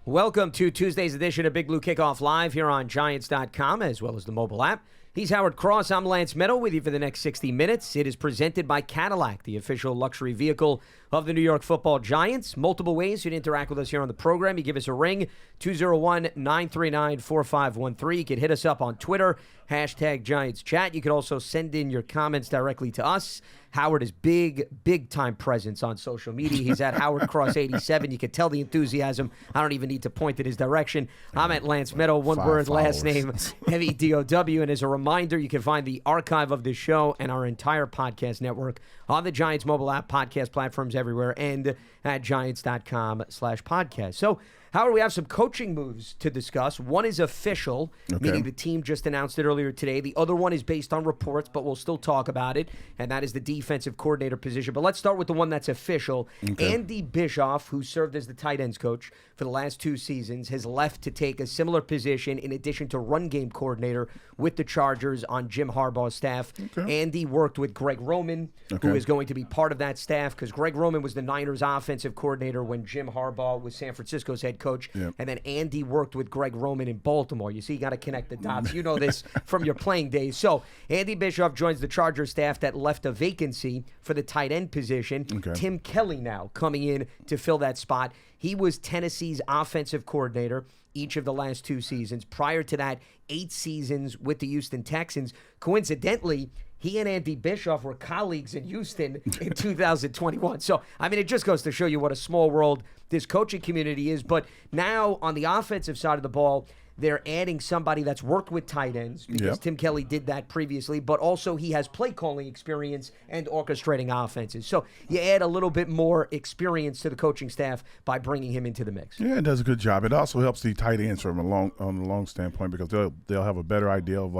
Welcome to Tuesday's edition of Big Blue Kickoff Live here on Giants.com as well as the mobile app. He's Howard Cross. I'm Lance Medow with you for the next 60 minutes. It is presented by Cadillac, the official luxury vehicle of the New York Football Giants. Multiple ways you can interact with us here on the program. You give us a ring, 201-939-4513. You can hit us up on Twitter, hashtag Giants Chat. You can also send in your comments directly to us. Howard is big time presence on social media. He's at Howard Cross 87. You can tell the enthusiasm. I don't even need to point in his direction. I'm at Lance Medow, one word, last name, heavy DOW. And as a reminder, you can find the archive of this show and our entire podcast network on the Giants mobile app, podcast platforms everywhere, and at Giants.com/podcast. So, Howard, we have some coaching moves to discuss. One is official, meaning the team just announced it earlier today. The other one is based on reports, but we'll still talk about it, and that is the defensive coordinator position. But let's start with the one that's official. Andy Bischoff, who served as the tight ends coach for the last 2 seasons, has left to take a similar position in addition to run game coordinator with the Chargers on Jim Harbaugh's staff. Andy worked with Greg Roman, who is going to be part of that staff, because Greg Roman was the Niners offensive coordinator when Jim Harbaugh was San Francisco's head coach. And then Andy worked with Greg Roman in Baltimore. You see, you got to connect the dots. You know this from your playing days. So Andy Bischoff joins the Chargers staff that left a vacancy for the tight end position. Tim Kelly now coming in to fill that spot. He was Tennessee's offensive coordinator each of the last 2 seasons. Prior to that, 8 seasons with the Houston Texans. Coincidentally, he and Andy Bischoff were colleagues in Houston in 2021. So, I mean, it just goes to show you what a small world this coaching community is. But now, on the offensive side of the ball, they're adding somebody that's worked with tight ends, because Tim Kelly did that previously, but also he has play calling experience and orchestrating offenses. So you add a little bit more experience to the coaching staff by bringing him into the mix. Yeah, it does a good job. It also helps the tight ends from on the long standpoint, because they'll have a better idea of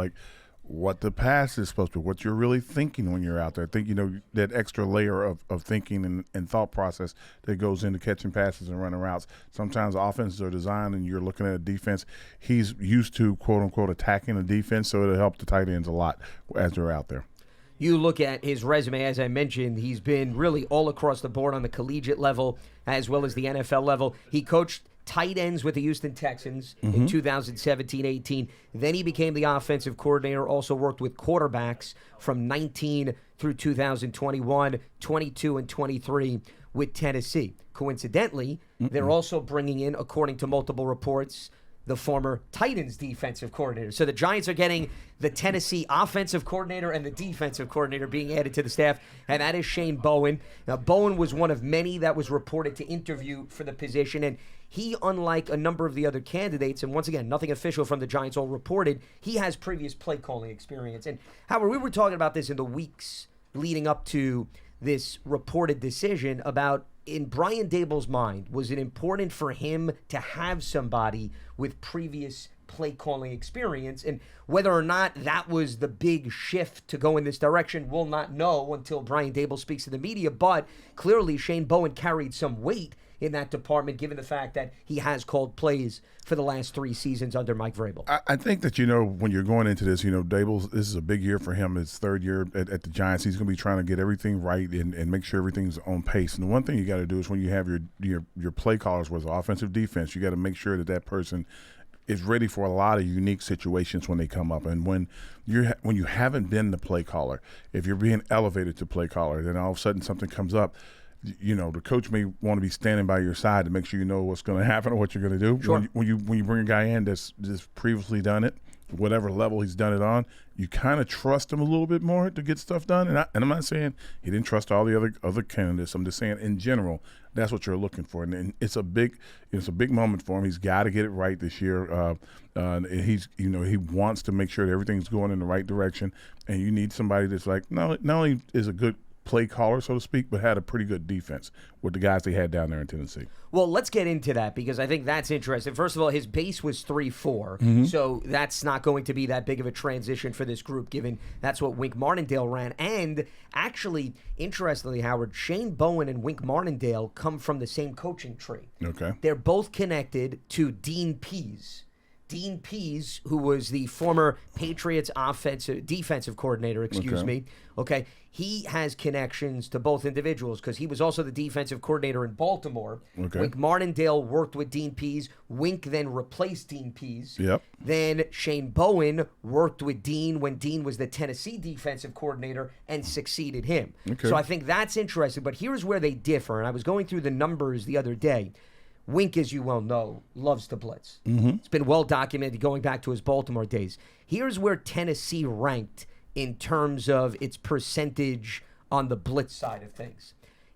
what the pass is supposed to be, what you're really thinking when you're out there. I think, that extra layer of thinking and thought process that goes into catching passes and running routes. Sometimes offenses are designed and you're looking at a defense. He's used to, quote unquote, attacking a defense, so it'll help the tight ends a lot as they're out there. You look at his resume, as I mentioned, he's been really all across the board on the collegiate level as well as the NFL level. He coached tight ends with the Houston Texans in 2017-18. Then he became the offensive coordinator, also worked with quarterbacks from 19 through 2021, 22, and 23 with Tennessee. Coincidentally, they're also bringing in, according to multiple reports, the former Titans defensive coordinator. So the Giants are getting the Tennessee offensive coordinator and the defensive coordinator being added to the staff, and that is Shane Bowen. Now, Bowen was one of many that was reported to interview for the position, and he, unlike a number of the other candidates, and once again, nothing official from the Giants, all reported, he has previous play calling experience. And Howard, we were talking about this in the weeks leading up to this reported decision about, in Brian Daboll's mind, was it important for him to have somebody with previous play calling experience? And whether or not that was the big shift to go in this direction, we'll not know until Brian Daboll speaks to the media. But clearly, Shane Bowen carried some weight in that department, given the fact that he has called plays for the last 3 seasons under Mike Vrabel. I think that, when you're going into this, Daboll, this is a big year for him. His 3rd year at the Giants. He's going to be trying to get everything right and make sure everything's on pace. And the one thing you got to do is, when you have your play callers with offensive defense, you got to make sure that person is ready for a lot of unique situations when they come up. And when you haven't been the play caller, if you're being elevated to play caller, then all of a sudden something comes up. The coach may want to be standing by your side to make sure you know what's going to happen or what you're going to do. Sure. When you bring a guy in that's just previously done it, whatever level he's done it on, you kind of trust him a little bit more to get stuff done. And I'm not saying he didn't trust all the other candidates. I'm just saying, in general, that's what you're looking for. And it's a big moment for him. He's got to get it right this year. He wants to make sure that everything's going in the right direction. And you need somebody that's not only is a good play caller, so to speak, but had a pretty good defense with the guys they had down there in Tennessee. Well, let's get into that, because I think that's interesting. First of all, his base was 3-4, so that's not going to be that big of a transition for this group, given that's what Wink Martindale ran. And actually, interestingly, Howard, Shane Bowen and Wink Martindale come from the same coaching tree. Okay. They're both connected to Dean Pease, Dean Pease, who was the former Patriots defensive coordinator, excuse me, okay, he has connections to both individuals because he was also the defensive coordinator in Baltimore. Okay. Wink Martindale worked with Dean Pease. Wink then replaced Dean Pease. Yep. Then Shane Bowen worked with Dean when Dean was the Tennessee defensive coordinator and succeeded him. Okay. So I think that's interesting. But here's where they differ. And I was going through the numbers the other day. Wink, as you well know, loves to blitz. It's been well documented going back to his Baltimore days. Here's where Tennessee ranked in terms of its percentage on the blitz side of things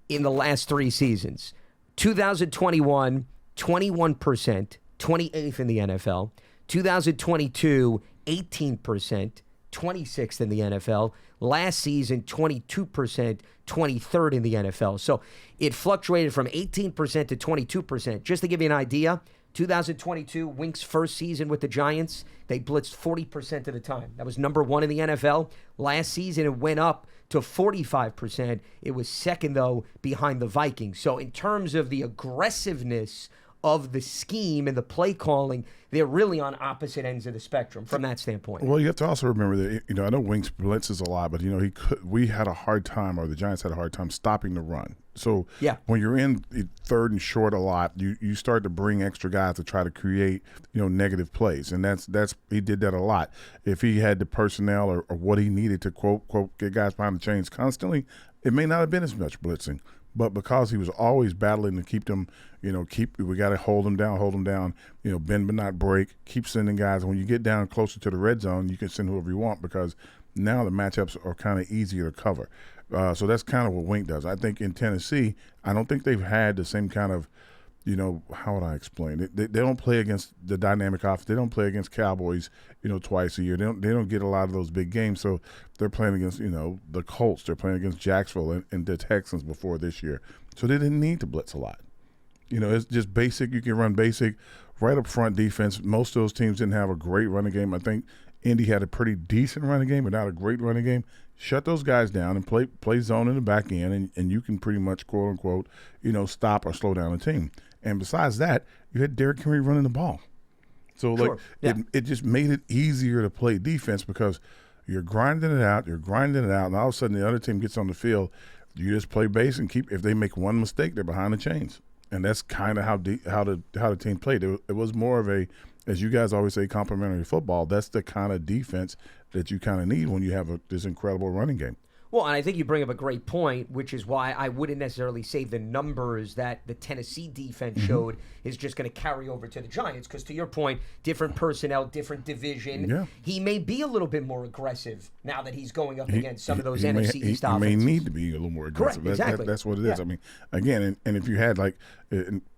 in the last 3 seasons. 2021, 21%, 28th in the NFL. 2022, 18%, 26th in the NFL. Last season, 22%, 23rd in the NFL. So it fluctuated from 18% to 22%. Just to give you an idea, 2022, Wink's first season with the Giants, they blitzed 40% of the time. That was number 1 in the NFL. Last season, it went up to 45%. It was second, though, behind the Vikings. So in terms of the aggressiveness of the scheme and the play calling, they're really on opposite ends of the spectrum from that standpoint. Well, you have to also remember that, I know Wink's blitzes a lot, but, we had a hard time, or the Giants had a hard time stopping the run. So when you're in third and short a lot, you start to bring extra guys to try to create, negative plays. And that's he did that a lot. If he had the personnel or what he needed to, quote, get guys behind the chains constantly, it may not have been as much blitzing. But because he was always battling to keep them, we got to hold them down, bend but not break, keep sending guys. When you get down closer to the red zone, you can send whoever you want because now the matchups are kind of easier to cover. So that's kind of what Wink does. I think in Tennessee, I don't think they've had the same kind of, how would I explain it? They don't play against the dynamic offense. They don't play against Cowboys, twice a year. They don't get a lot of those big games. So they're playing against, the Colts. They're playing against Jacksonville and the Texans before this year. So they didn't need to blitz a lot. It's just basic. You can run basic right up front defense. Most of those teams didn't have a great running game. I think Indy had a pretty decent running game, but not a great running game. Shut those guys down and play zone in the back end, and you can pretty much, quote unquote, stop or slow down the team. And besides that, you had Derrick Henry running the ball. So, it just made it easier to play defense because you're grinding it out, and all of a sudden the other team gets on the field. You just play base and if they make one mistake, they're behind the chains. And that's kind of how the team played. It was more of a, as you guys always say, complementary football. That's the kind of defense that you kind of need when you have this incredible running game. Well, and I think you bring up a great point, which is why I wouldn't necessarily say the numbers that the Tennessee defense showed is just going to carry over to the Giants. Because to your point, different personnel, different division. Yeah. He may be a little bit more aggressive now that he's going up against some of those NFC East offenses. He may need to be a little more aggressive. Correct, exactly. That's what it is. I mean, again, and if you had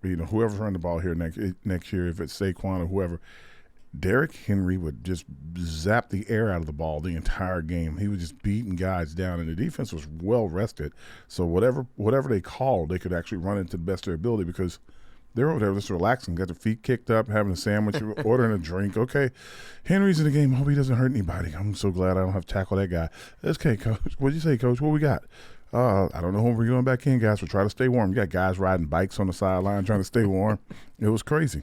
whoever's running the ball here next year, if it's Saquon or whoever, Derrick Henry would just zap the air out of the ball the entire game. He was just beating guys down, and the defense was well rested. So whatever they called, they could actually run into the best of their ability because they're over there just relaxing, got their feet kicked up, having a sandwich, ordering a drink. Okay, Henry's in the game. Hope he doesn't hurt anybody. I'm so glad I don't have to tackle that guy. That's okay, Coach. What'd you say, Coach? What we got? I don't know when we're going back in, guys. We'll try to stay warm. You got guys riding bikes on the sideline trying to stay warm. It was crazy.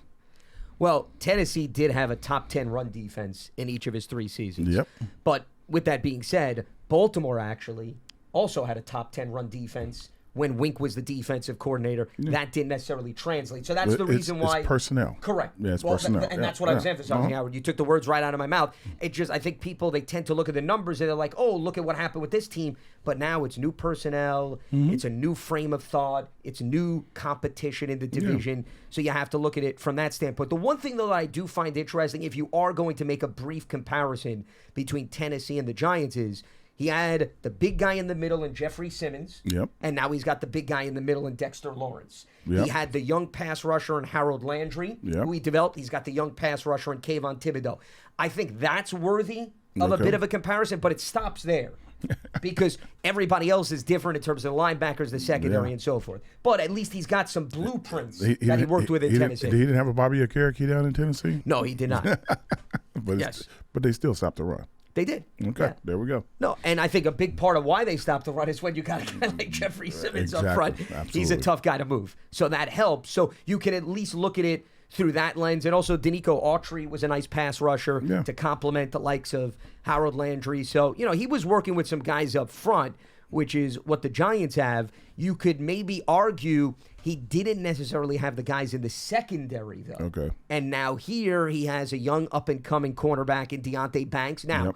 Well, Tennessee did have a top 10 run defense in each of his 3 seasons. Yep. But with that being said, Baltimore actually also had a top 10 run defense when Wink was the defensive coordinator. Yeah. That didn't necessarily translate. So that's the reason why. It's personnel. Correct. Yeah, it's personnel. And that's what I was emphasizing, Howard. You took the words right out of my mouth. It just, I think people, they tend to look at the numbers and they're like, oh, look at what happened with this team. But now it's new personnel. It's a new frame of thought. It's new competition in the division. Yeah. So you have to look at it from that standpoint. The one thing, though, that I do find interesting, if you are going to make a brief comparison between Tennessee and the Giants, is he had the big guy in the middle in Jeffrey Simmons, and now he's got the big guy in the middle in Dexter Lawrence. He had the young pass rusher in Harold Landry, who he developed. He's got the young pass rusher in Kayvon Thibodeau. I think that's worthy of a bit of a comparison, but it stops there. Because everybody else is different in terms of the linebackers, the secondary, and so forth. But at least he's got some blueprints that he worked with in Tennessee. He didn't have a Bobby Okereke down in Tennessee? No, he did not. But they still stopped the run. They did. Okay, there we go. No, and I think a big part of why they stopped the run is when you got a guy like Jeffrey Simmons up front. Absolutely. He's a tough guy to move. So that helps. So you can at least look at it through that lens. And also, Danico Autry was a nice pass rusher to complement the likes of Harold Landry. So, he was working with some guys up front, which is what the Giants have. You could maybe argue he didn't necessarily have the guys in the secondary, though. Okay. And now here he has a young up-and-coming cornerback in Deonte Banks. Now,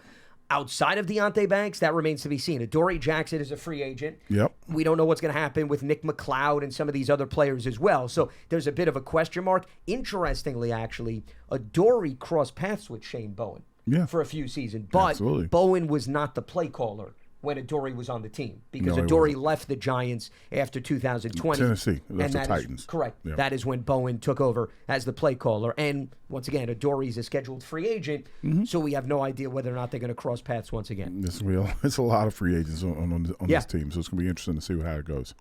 outside of Deonte Banks, that remains to be seen. Adoree Jackson is a free agent. Yep. We don't know what's going to happen with Nick McLeod and some of these other players as well. So there's a bit of a question mark. Interestingly, actually, Adoree crossed paths with Shane Bowen for a few seasons. But Bowen was not the play caller when Adoree was on the team, because Adoree left the Giants after 2020. Tennessee, left the Titans. Correct. Yeah. That is when Bowen took over as the play caller. And once again, Adoree's a scheduled free agent, so we have no idea whether or not they're going to cross paths once again. It's a lot of free agents on this team, so it's going to be interesting to see how it goes.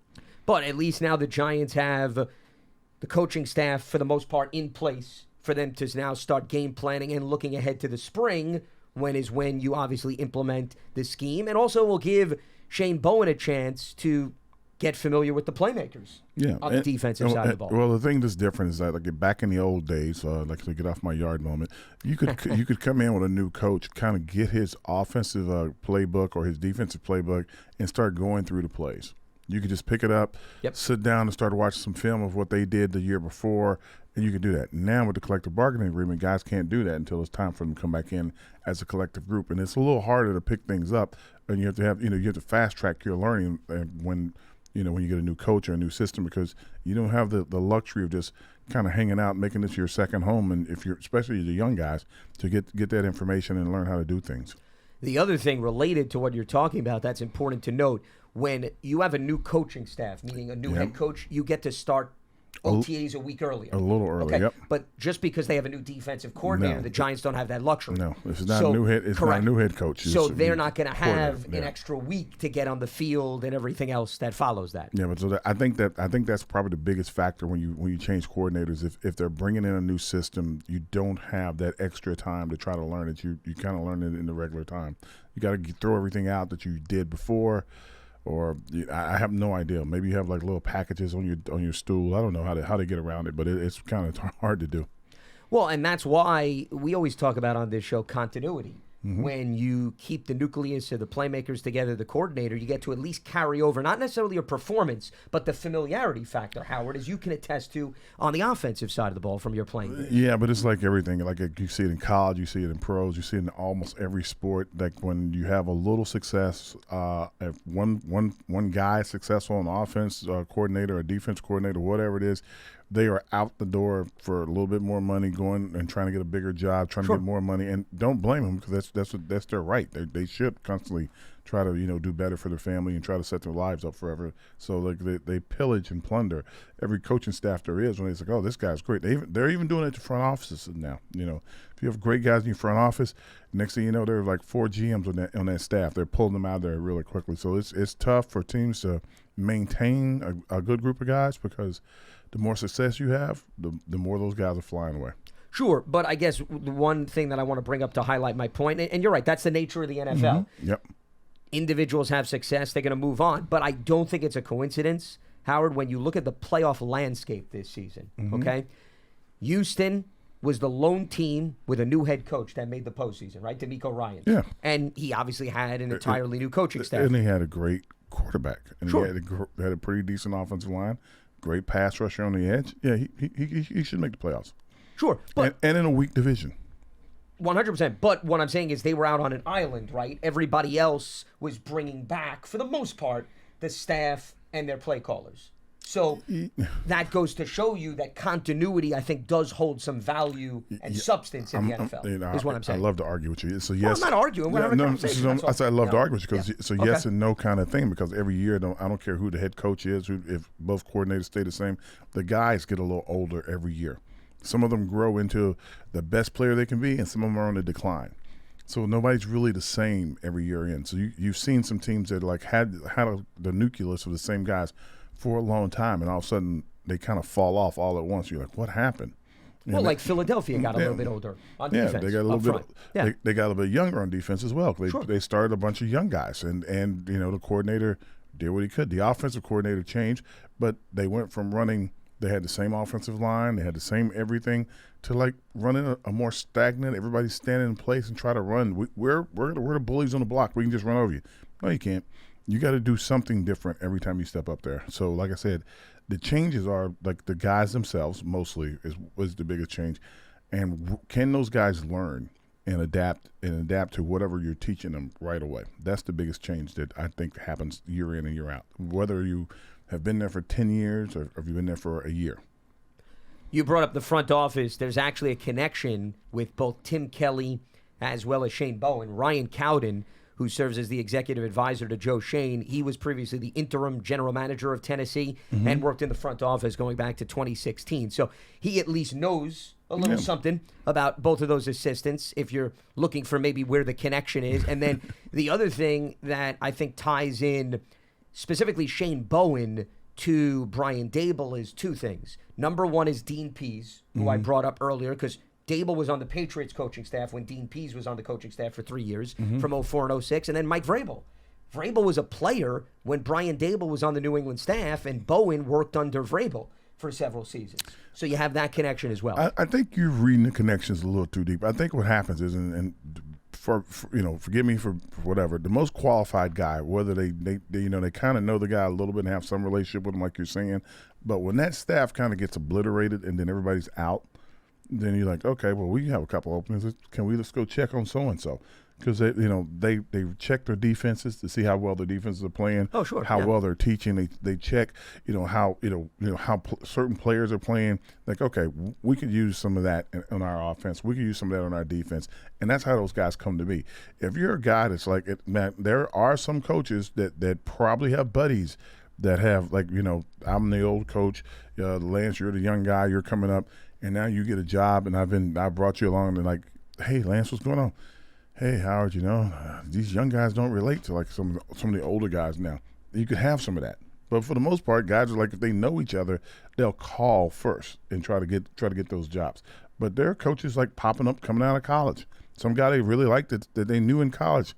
But at least now the Giants have the coaching staff, for the most part, in place for them to now start game planning and looking ahead to the spring, when you obviously implement the scheme. And also will give Shane Bowen a chance to get familiar with the playmakers on the defensive side of the ball. Well, the thing that's different is that, like, back in the old days, like to get off my yard moment, you could come in with a new coach, kind of get his offensive playbook or his defensive playbook and start going through the plays. You could just pick it up, sit down and start watching some film of what they did the year before, and you can do that. Now with the collective bargaining agreement, guys can't do that until it's time for them to come back in as a collective group, and it's a little harder to pick things up. And you have to fast track your learning when you get a new coach or a new system, because you don't have the luxury of just kind of hanging out, making this your second home, and if you're especially the young guys, to get that information and learn how to do things. The other thing related to what you're talking about that's important to note: when you have a new coaching staff, meaning a new head coach, you get to start OTAs a week earlier. A little early, okay? But just because they have a new defensive coordinator, the Giants don't have that luxury. No, this is not a new head. It's not a new head coach. So they're not going to have an extra week to get on the field and everything else that follows that. Yeah, but I think that's probably the biggest factor when you change coordinators. If they're bringing in a new system, you don't have that extra time to try to learn it. You kind of learn it in the regular time. You got to throw everything out that you did before. Or I have no idea. Maybe you have like little packages on your stool. I don't know how to get around it, but it's kind of hard to do. Well, and that's why we always talk about on this show continuity. When you keep the nucleus of the playmakers together, the coordinator, you get to at least carry over, not necessarily your performance, but the familiarity factor, Howard, as you can attest to on the offensive side of the ball from your playing days. Yeah, but it's like everything. Like you see it in college, you see it in pros, you see it in almost every sport. Like when you have a little success, if one guy is successful on offense coordinator or defense coordinator, whatever it is, they are out the door for a little bit more money, going and trying to get a bigger job, trying to get more money, and don't blame them, because that's their right. They should constantly try to do better for their family and try to set their lives up forever. So like they pillage and plunder every coaching staff there is when they say, oh, this guy's great. They're even doing it to front offices now. If you have great guys in your front office, next thing you know, there are like 4 GMs on that staff. They're pulling them out there really quickly. So it's tough for teams to maintain a good group of guys, because the more success you have, the more those guys are flying away. Sure, but I guess the one thing that I want to bring up to highlight my point, and you're right, that's the nature of the NFL. Yep. Individuals have success, they're going to move on. But I don't think it's a coincidence, Howard, when you look at the playoff landscape this season, okay? Houston was the lone team with a new head coach that made the postseason, right? D'Amico Ryans. Yeah. And he obviously had an entirely new coaching staff. And he had a great quarterback. And sure. He had a pretty decent offensive line, great pass rusher on the edge. Yeah, he should make the playoffs. Sure. But and in a weak division. 100%. But what I'm saying is they were out on an island, right? Everybody else was bringing back, for the most part, the staff and their play callers. So that goes to show you that continuity, I think, does hold some value and substance in the NFL, is what I'm saying. I love to argue with you. So yes, I'm not arguing. We're having a conversation. I said I love to argue with you, because yes and no kind of thing, because every year, I don't care who the head coach is, if both coordinators stay the same, the guys get a little older every year. Some of them grow into the best player they can be, and some of them are on the decline. So nobody's really the same every year in. So you've seen some teams that like had the nucleus of the same guys for a long time, and all of a sudden they kind of fall off all at once. You're like, what happened? Well, like Philadelphia got a little bit older on defense. Yeah, they got a little bit. They got a little bit younger on defense as well. They started a bunch of young guys, and the coordinator did what he could. The offensive coordinator changed, but they went from running They had the same offensive line. They had the same everything to like run in a more stagnant. Everybody's standing in place and try to run. We're the bullies on the block. We can just run over you. No, you can't. You got to do something different every time you step up there. So, like I said, the changes are like the guys themselves mostly was the biggest change, and can those guys learn and adapt to whatever you're teaching them right away? That's the biggest change that I think happens year in and year out. Whether you have been there for 10 years or have you been there for a year. You brought up the front office. There's actually a connection with both Tim Kelly as well as Shane Bowen. Ryan Cowden, who serves as the executive advisor to Joe Shane, he was previously the interim general manager of Tennessee and worked in the front office going back to 2016. So he at least knows a little something about both of those assistants if you're looking for maybe where the connection is. And then the other thing that I think ties in specifically Shane Bowen to Brian Dable is two things. Number one is Dean Pease, who I brought up earlier, because Dable was on the Patriots coaching staff when Dean Pease was on the coaching staff for 3 years, from 04 and 06, and then Mike Vrabel. Vrabel was a player when Brian Dable was on the New England staff, and Bowen worked under Vrabel for several seasons. So you have that connection as well. I think you're reading the connections a little too deep. I think what happens is, and for forgive me for whatever, the most qualified guy, whether they kind of know the guy a little bit and have some relationship with him, like you're saying, but when that staff kind of gets obliterated and then everybody's out, then you're like, okay, well, we have a couple openings. Let's go check on so and so, because they check their defenses to see how well their defenses are playing. Oh, sure. How well they're teaching. They check how certain players are playing. Like, okay, we could use some of that on our offense. We could use some of that on our defense, and that's how those guys come to be. If you're a guy that's like, man, there are some coaches that probably have buddies that have, like, I'm the old coach, Lance, you're the young guy, you're coming up, and now you get a job, and I brought you along, and like, hey, Lance, what's going on? Hey, Howard, these young guys don't relate to like some of the older guys now. You could have some of that, but for the most part, guys are like, if they know each other, they'll call first and try to get those jobs. But there are coaches like popping up coming out of college. Some guy they really liked that they knew in college,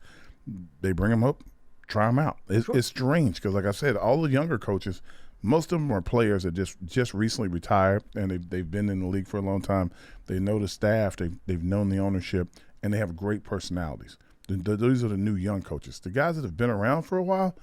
they bring them up, try them out. It's strange because, like I said, all the younger coaches, most of them are players that just recently retired, and they've been in the league for a long time. They know the staff, they've known the ownership, and they have great personalities. Those are the new young coaches. The guys that have been around for a while,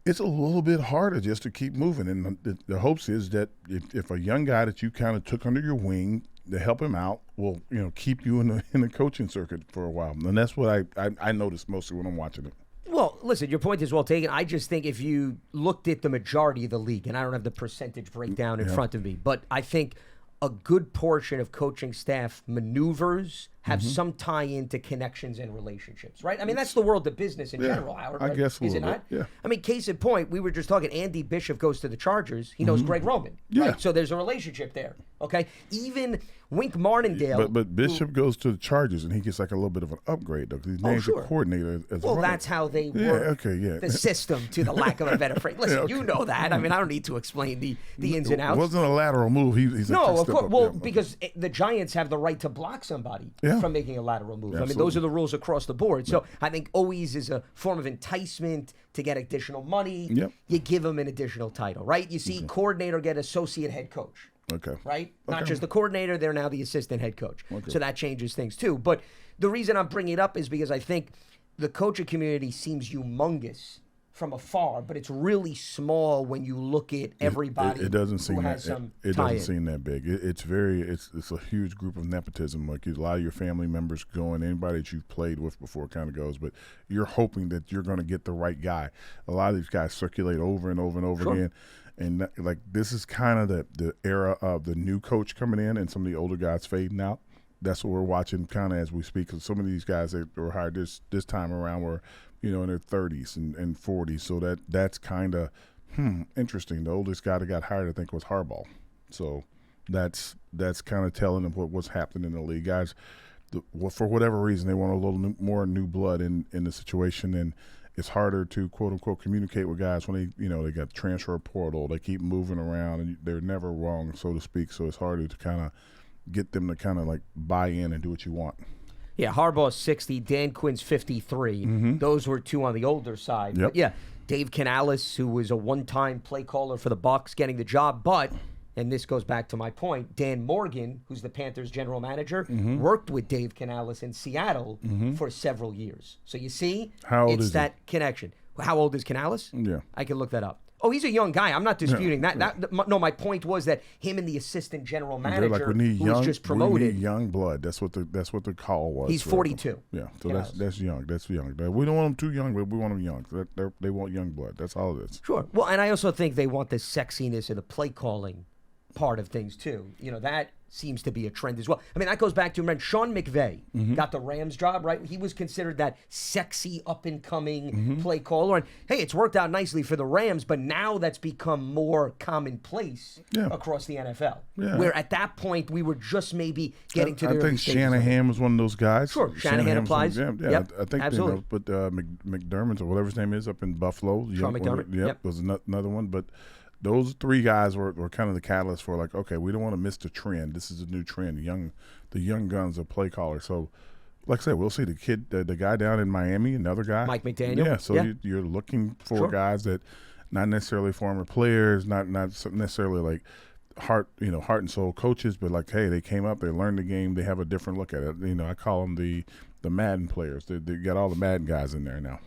it's a little bit harder just to keep moving. And the hopes is that if a young guy that you kind of took under your wing to help him out will keep you in the coaching circuit for a while. And that's what I noticed mostly when I'm watching it. Well, listen, your point is well taken. I just think if you looked at the majority of the league, and I don't have the percentage breakdown in front of me, but I think a good portion of coaching staff maneuvers have some tie-in to connections and relationships, right? I mean, that's the world of business in general, Howard. Right? I guess is it not? Yeah. I mean, case in point, we were just talking, Andy Bishop goes to the Chargers. He knows Greg Roman. Yeah. Right? So there's a relationship there, okay? Even Wink Martindale. But Bishop goes to the Chargers, and he gets like a little bit of an upgrade, though, because he's named the coordinator as well. Well, that's how they work the system, to the lack of a better phrase. Listen, you know that. I mean, I don't need to explain the ins and outs. It wasn't a lateral move. He's no, of course. Well, because the Giants have the right to block somebody from making a lateral move. Absolutely. I mean, those are the rules across the board. So I think always is a form of enticement to get additional money. Yep. You give them an additional title, right? You see coordinator get associate head coach. Okay. Right? Not just the coordinator, they're now the assistant head coach. Okay. So that changes things too. But the reason I'm bringing it up is because I think the coaching community seems humongous from afar, but it's really small when you look at everybody. It doesn't seem who that. has some It doesn't seem that big. It's a huge group of nepotism. Like, a lot of your family members going, anybody that you've played with before kind of goes, but you're hoping that you're going to get the right guy. A lot of these guys circulate over and over and over again. And like, this is kind of the era of the new coach coming in and some of the older guys fading out. That's what we're watching kind of as we speak, because some of these guys that were hired this time around were, in their 30s and 40s. So that's kind of interesting. The oldest guy that got hired, I think, was Harbaugh. So that's kind of telling them what's happening in the league. Guys, for whatever reason, they want a little more new blood in the situation, and it's harder to, quote unquote, communicate with guys when they got transfer portal. They keep moving around, and they're never wrong, so to speak. So it's harder to kind of get them to kind of like buy in and do what you want. Yeah, Harbaugh's 60, Dan Quinn's 53. Those were two on the older side. Yep. But yeah, Dave Canales, who was a one-time play caller for the Bucs, getting the job, but and this goes back to my point, Dan Morgan, who's the Panthers general manager, Mm-hmm. worked with Dave Canales in Seattle for several years. So you see, How old it's is that connection. How old is Canales? Yeah. I can look that up. Oh, he's a young guy. I'm not disputing that. No, my point was that him and the assistant general They're manager, like, we need who was just we promoted, need young blood. That's what the call was. he's 42. Yeah, so Canales. that's young. That's young. We don't want them too young, but we want them young. They want young blood. That's all it is. Sure. Well, and I also think they want the sexiness and the play calling part of things too. That seems to be a trend as well. I mean, that goes back to, remember, Sean McVay got the Rams job, right? He was considered that sexy up-and-coming play caller. And, hey, it's worked out nicely for the Rams, but now that's become more commonplace across the NFL. Yeah. Where at that point, we were just maybe getting to the I think Shanahan was one of those guys. Sure, Shanahan applies. Yeah, I think absolutely. But McDermott, or whatever his name is, up in Buffalo. Sean McDermott. Yep, was another one. But those three guys were kind of the catalyst for, like, okay, we don't want to miss the trend. This is a new trend. The young guns of play callers. So, like I said, we'll see the guy down in Miami, another guy, Mike McDaniel. Yeah, so you're looking for guys that not necessarily former players, not necessarily like heart and soul coaches, but like, hey, they came up, they learned the game, they have a different look at it. I call them the Madden players. They got all the Madden guys in there now.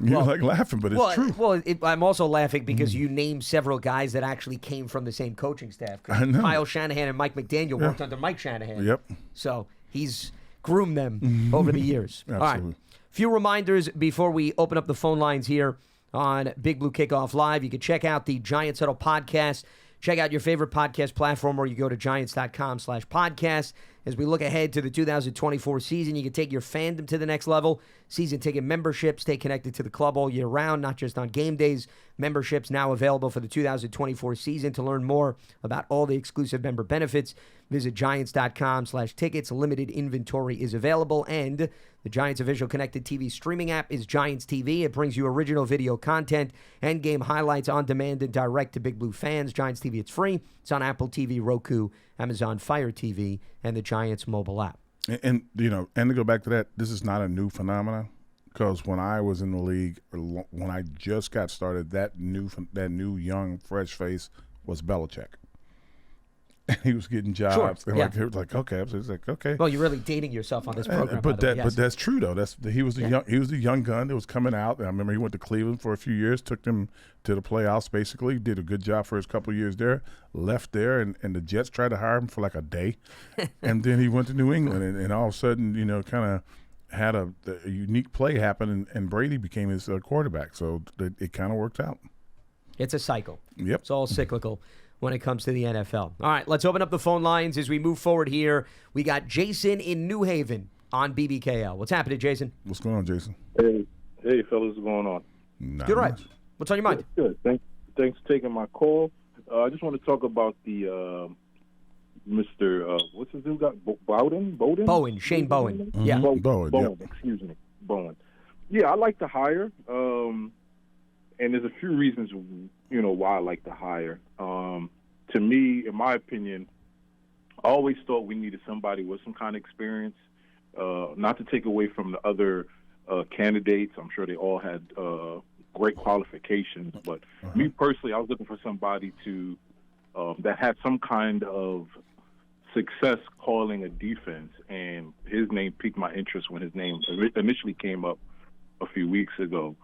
You're like laughing, but it's true. Well, I'm also laughing because you named several guys that actually came from the same coaching staff. I know. Kyle Shanahan and Mike McDaniel worked under Mike Shanahan. Yep. So he's groomed them over the years. Absolutely. All right. Few reminders before we open up the phone lines here on Big Blue Kickoff Live. You can check out the Giants Huddle podcast. Check out your favorite podcast platform, or you go to giants.com/podcast. As we look ahead to the 2024 season, you can take your fandom to the next level. Season ticket membership, stay connected to the club all year round, not just on game days. Memberships now available for the 2024 season. To learn more about all the exclusive member benefits, visit giants.com/tickets. Limited inventory is available, and the Giants official connected TV streaming app is Giants TV. It brings you original video content and game highlights on demand and direct to Big Blue fans. Giants TV, it's free. It's on Apple TV, Roku, Amazon Fire TV, and the Giants mobile app. And to go back to that, this is not a new phenomenon, because when I was in the league, when I just got started, that new young fresh face was Belichick. And he was getting jobs. Sure. And it was like, okay. It's like, okay. Well, you're really dating yourself on this program. But that's true though. He was the young gun that was coming out. I remember he went to Cleveland for a few years, took them to the playoffs basically, did a good job for his couple of years there, left there, and the Jets tried to hire him for like a day. And then he went to New England, and all of a sudden, kind of had a unique play happen, and Brady became his quarterback. So it kind of worked out. It's a cycle. Yep. It's all cyclical when it comes to the NFL. All right, let's open up the phone lines as we move forward here. We got Jason in New Haven on BBKL. What's happening, Jason? What's going on, Jason? Hey, fellas, what's going on? Good, right. What's on your mind? Good. Thanks for taking my call. I just want to talk about the Mr. What's his name? Bowden? Shane Bowen. Mm-hmm. Yeah. Bowen. Excuse me, Bowen. Yeah, I like the hire, and there's a few reasons, why I like the hire. To me, in my opinion, I always thought we needed somebody with some kind of experience. Not to take away from the other candidates, I'm sure they all had great qualifications. But me personally, I was looking for somebody that had some kind of success calling a defense, and his name piqued my interest when his name initially came up a few weeks ago.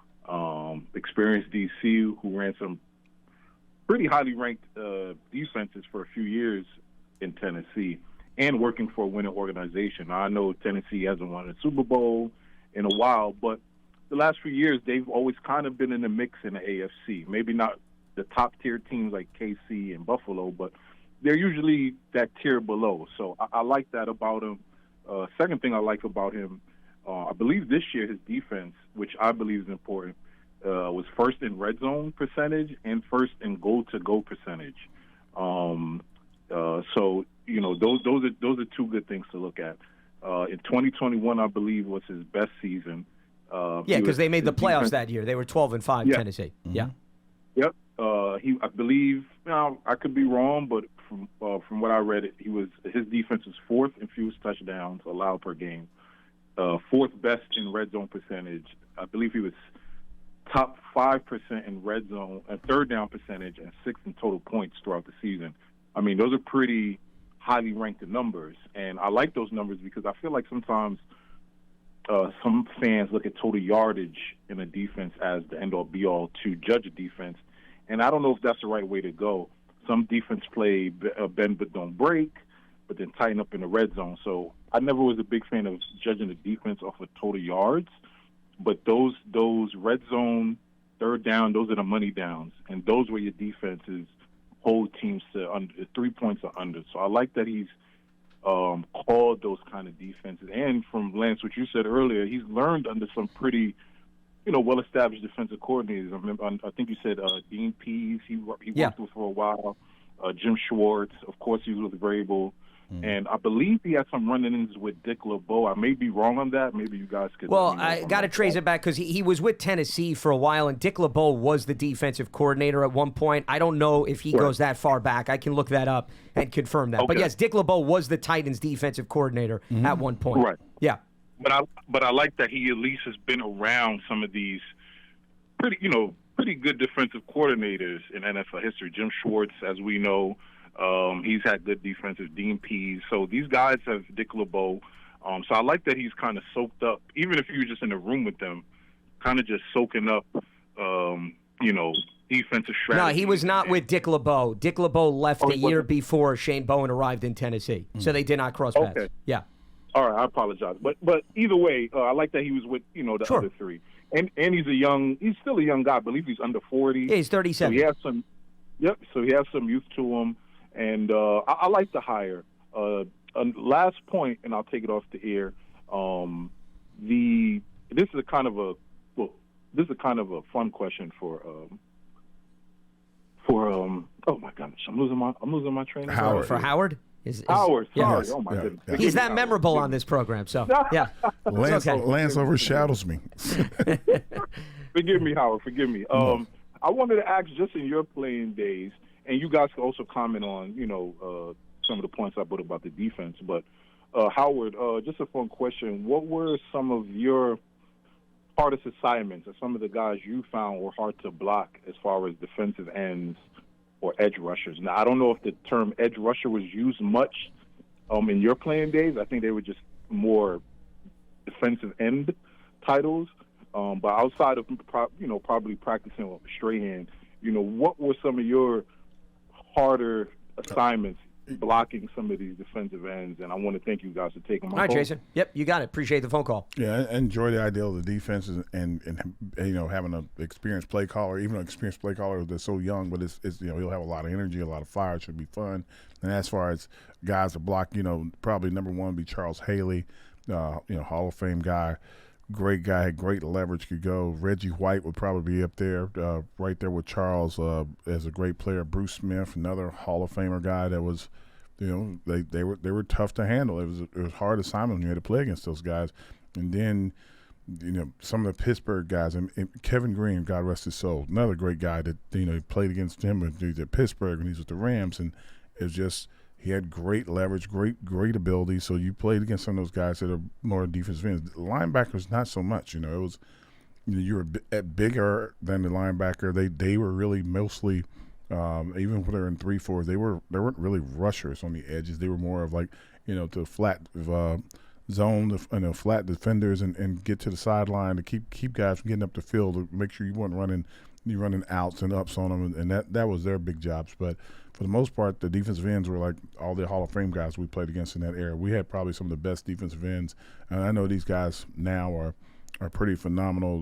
Experienced DC who ran some pretty highly ranked defenses for a few years in Tennessee, and working for a winning organization. Now, I know Tennessee hasn't won a Super Bowl in a while, but the last few years they've always kind of been in the mix in the AFC. Maybe not the top tier teams like KC and Buffalo, but they're usually that tier below. So I like that about him. Second thing I like about him, I believe this year his defense, which I believe is important, was first in red zone percentage and first in goal-to-go percentage. So those are two good things to look at. In 2021, I believe, was his best season. Because they made the playoffs that year. They were 12-5, Tennessee. Mm-hmm. Yeah. Yep. I believe. I could be wrong, but from what I read, his defense was fourth in fewest touchdowns allowed per game, fourth best in red zone percentage. I believe he was top 5% in red zone and third down percentage and 6th in total points throughout the season. I mean, those are pretty highly ranked numbers, and I like those numbers because I feel like sometimes some fans look at total yardage in a defense as the end-all, be-all to judge a defense, and I don't know if that's the right way to go. Some defense play bend but don't break, but then tighten up in the red zone. So I never was a big fan of judging the defense off of total yards, but those red zone, third down, those are the money downs, and those where your defenses hold teams to under 3 points or under. So I like that he's called those kind of defenses. And from Lance, what you said earlier, he's learned under some pretty, well-established defensive coordinators. I think you said Dean Pease. He worked with for a while. Jim Schwartz, of course, he was with Vrabel. And I believe he had some run-ins with Dick LeBeau. I may be wrong on that. Maybe you guys could. Well, I got to trace it back because he was with Tennessee for a while, and Dick LeBeau was the defensive coordinator at one point. I don't know if he goes that far back. I can look that up and confirm that. Okay. But yes, Dick LeBeau was the Titans' defensive coordinator at one point. Right. Yeah. But I like that he at least has been around some of these pretty good defensive coordinators in NFL history. Jim Schwartz, as we know. He's had good defensive, Dean Pease. So these guys have Dick LeBeau. So I like that he's kind of soaked up, even if you were just in the room with them, kind of just soaking up, defensive strategy. No, he was not with Dick LeBeau. Dick LeBeau left a year before Shane Bowen arrived in Tennessee. So they did not cross paths. Okay. Yeah. All right, I apologize. But either way, I like that he was with, the other three. And he's still a young guy. I believe he's under 40. Yeah, he's 37. So he has so he has some youth to him. And I like the hire. Last point, and I'll take it off the air. This is a kind of a fun question for oh my gosh, I'm losing my train of thought. For Howard. Howard, sorry. Yes. Oh my goodness. Yeah. He's that memorable on this program, so yeah. Lance overshadows me. Forgive me, Howard. Forgive me. I wanted to ask, just in your playing days, and you guys can also comment on, some of the points I put about the defense. But Howard, just a fun question: what were some of your hardest assignments, or some of the guys you found were hard to block as far as defensive ends or edge rushers? Now, I don't know if the term edge rusher was used much in your playing days. I think they were just more defensive end titles. But outside of probably practicing with Strahan, what were some of your harder assignments blocking some of these defensive ends? And I want to thank you guys for taking my call. All right, Jason. Yep, you got it. Appreciate the phone call. Yeah, I enjoy the idea of the defense and having an experienced play caller, even an experienced play caller that's so young, but it's he'll have a lot of energy, a lot of fire. It should be fun. And as far as guys to block, probably number one would be Charles Haley, Hall of Fame guy. Great guy, had great leverage, could go. Reggie White would probably be up there, right there with Charles as a great player. Bruce Smith, another Hall of Famer guy that was, they were tough to handle. It was hard assignment when you had to play against those guys. And then, some of the Pittsburgh guys, and Kevin Green, God rest his soul, another great guy that he played against him when he was at Pittsburgh when he was with the Rams, and it was just. He had great leverage, great ability. So you played against some of those guys that are more defensive ends. Linebackers, not so much. It was you were bigger than the linebacker. They were really mostly, even when they were in 3-4, they weren't really rushers on the edges. They were more of like to flat zone, flat defenders and get to the sideline to keep guys from getting up the field to make sure you weren't running outs and ups on them, and that was their big jobs. But for the most part, the defensive ends were like all the Hall of Fame guys we played against in that era. We had probably some of the best defensive ends, and I know these guys now are pretty phenomenal.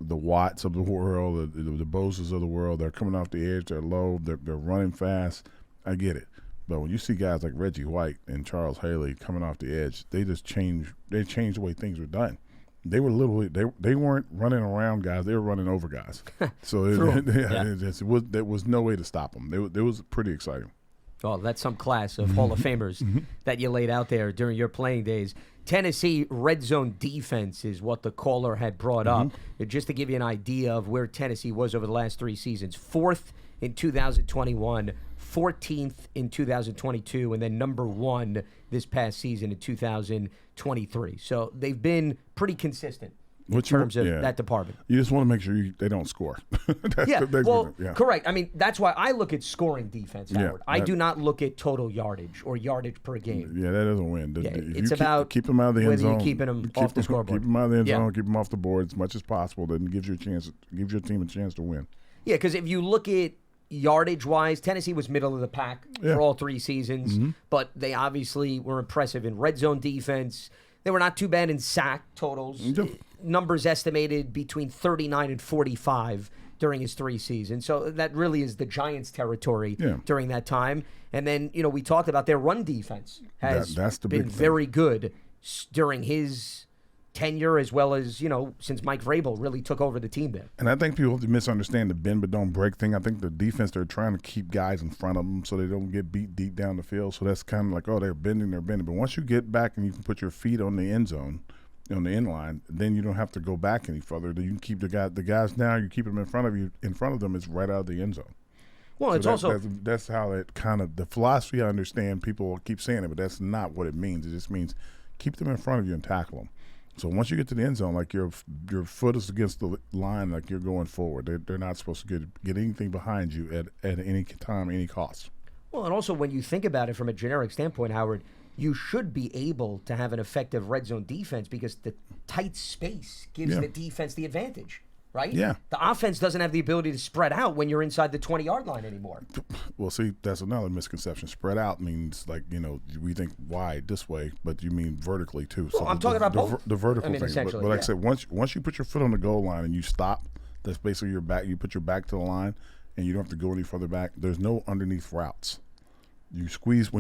The Watts of the world, the Boses of the world, they're coming off the edge, they're low, they're running fast. I get it. But when you see guys like Reggie White and Charles Haley coming off the edge, they changed the way things were done. They were literally they weren't running around guys; they were running over guys. So there was no way to stop them. It was pretty exciting. Oh, that's some class of Hall of Famers that you laid out there during your playing days. Tennessee red zone defense is what the caller had brought up. Just to give you an idea of where Tennessee was over the last 3 seasons: 4th in 2021, 14th in 2022, and then number 1 this past season in 2023. So they've been pretty consistent in terms of that department. You just want to make sure they don't score. Correct. I mean, that's why I look at scoring defense, Howard. I do not look at total yardage or yardage per game. Yeah, that doesn't win. It's about keep them out of the end zone. Whether you're keeping them off the scoreboard. Keep them out of the end zone, keep them off the board as much as possible. Then gives your team a chance to win. Yeah, because if you look at yardage-wise, Tennessee was middle of the pack for all 3 seasons, but they obviously were impressive in red zone defense. They were not too bad in sack totals. Numbers estimated between 39 and 45 during his 3 seasons. So that really is the Giants' territory during that time. And then, we talked about their run defense has been very good during his tenure, as well as, since Mike Vrabel really took over the team there. And I think people misunderstand the bend but don't break thing. I think the defense, they're trying to keep guys in front of them so they don't get beat deep down the field. So that's kind of like, they're bending. But once you get back and you can put your feet on the end zone, on the end line, then you don't have to go back any further. You can keep the guys now, you keep them in front of you. In front of them is right out of the end zone. Well, that's how it kind of, the philosophy, I understand people keep saying it, but that's not what it means. It just means keep them in front of you and tackle them. So once you get to the end zone, like your foot is against the line, like you're going forward. They're not supposed to get anything behind you at any time, any cost. Well, and also when you think about it from a generic standpoint, Howard, you should be able to have an effective red zone defense because the tight space gives the defense the advantage, right? Yeah. The offense doesn't have the ability to spread out when you're inside the 20-yard line anymore. Well, see, that's another misconception. Spread out means we think wide this way, but you mean vertically too. Well, so I'm talking about both. The vertical thing. Essentially, but like I said, once you put your foot on the goal line and you stop, that's basically your back. You put your back to the line, and you don't have to go any further back. There's no underneath routes. When you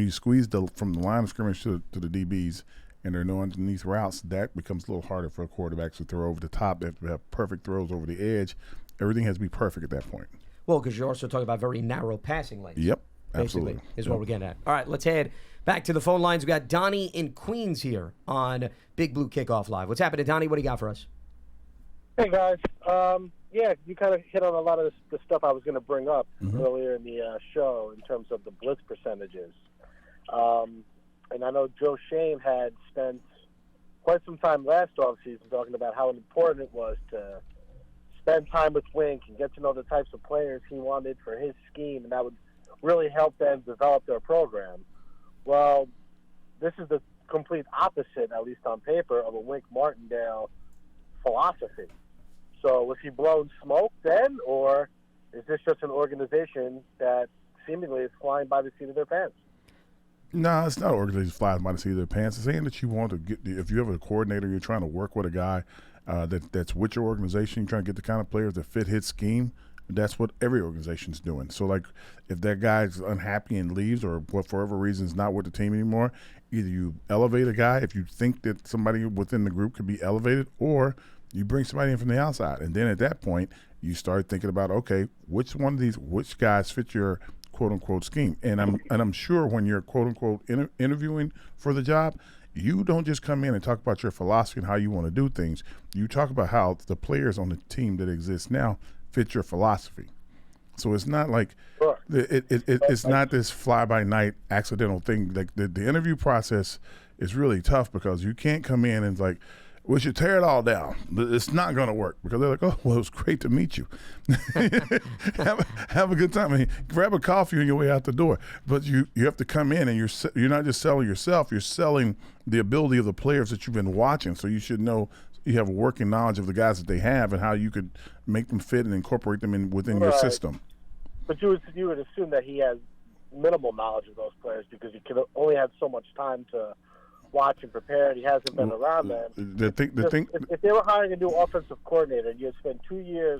squeeze from the line of scrimmage to the DBs, and there are no underneath routes, that becomes a little harder for a quarterback to throw over the top. They have to have perfect throws over the edge. Everything has to be perfect at that point. Well, because you're also talking about very narrow passing lanes. Yep, basically, absolutely. is what we're getting at. All right, let's head back to the phone lines. We got Donnie in Queens here on Big Blue Kickoff Live. What's happening, Donnie? What do you got for us? Hey, guys. You kind of hit on a lot of the stuff I was going to bring up earlier in the show in terms of the blitz percentages. And I know Joe Shane had spent quite some time last offseason talking about how important it was to spend time with Wink and get to know the types of players he wanted for his scheme, and that would really help them develop their program. Well, this is the complete opposite, at least on paper, of a Wink Martindale philosophy. So was he blowing smoke then, or is this just an organization that seemingly is flying by the seat of their pants? No, it's not an organization flying by the seat of their pants. It's saying that you want to get, if you have a coordinator, you're trying to work with a guy that's with your organization, you're trying to get the kind of players that fit his scheme. That's what every organization's doing. So, like, if that guy's unhappy and leaves or for whatever reason is not with the team anymore, either you elevate a guy if you think that somebody within the group could be elevated, or you bring somebody in from the outside. And then at that point, you start thinking about, okay, which guys fit your quote-unquote scheme. And I'm sure when you're quote-unquote interviewing for the job, you don't just come in and talk about your philosophy and how you want to do things. You talk about how the players on the team that exists now fit your philosophy. So it's not like it's not this fly-by-night accidental thing. Like the interview process is really tough because you can't come in and like, we should tear it all down. It's not going to work because they're like, oh, well, it was great to meet you. have a good time. I mean, grab a coffee on your way out the door. But you have to come in and you're not just selling yourself. You're selling the ability of the players that you've been watching. So you should know, you have a working knowledge of the guys that they have and how you could make them fit and incorporate them within your system. But you would assume that he has minimal knowledge of those players because he only had so much time to watch and prepare, and he hasn't been around them. If they were hiring a new offensive coordinator, and you had spent 2 years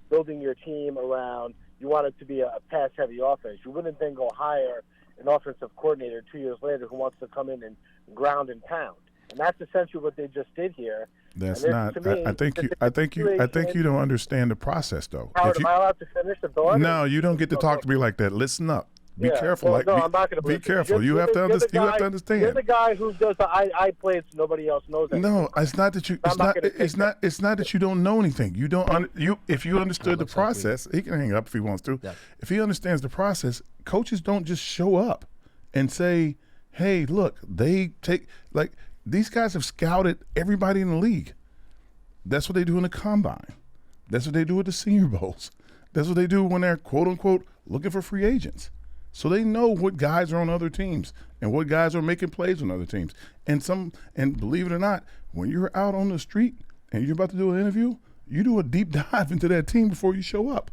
building your team around, you want it to be a pass-heavy offense. You wouldn't then go hire an offensive coordinator 2 years later who wants to come in and ground and pound. And that's essentially what they just did here. That's not. I think you don't understand the process, though. Howard, am I allowed to finish the thought? No, you don't get to talk to me like that. Listen up. Be careful. Well, I'm not going to be careful. You have to understand. You're the guy who does the I plays. Nobody else knows that. No, it's not that you. It's not that you don't know anything. You don't. If you understood the process, he can hang up if he wants to. Yeah. If he understands the process, coaches don't just show up and say, "Hey, look, they take like these guys have scouted everybody in the league." That's what they do in the combine. That's what they do at the Senior Bowls. That's what they do when they're, quote unquote, looking for free agents. So they know what guys are on other teams and what guys are making plays on other teams. And believe it or not, when you're out on the street and you're about to do an interview, you do a deep dive into that team before you show up.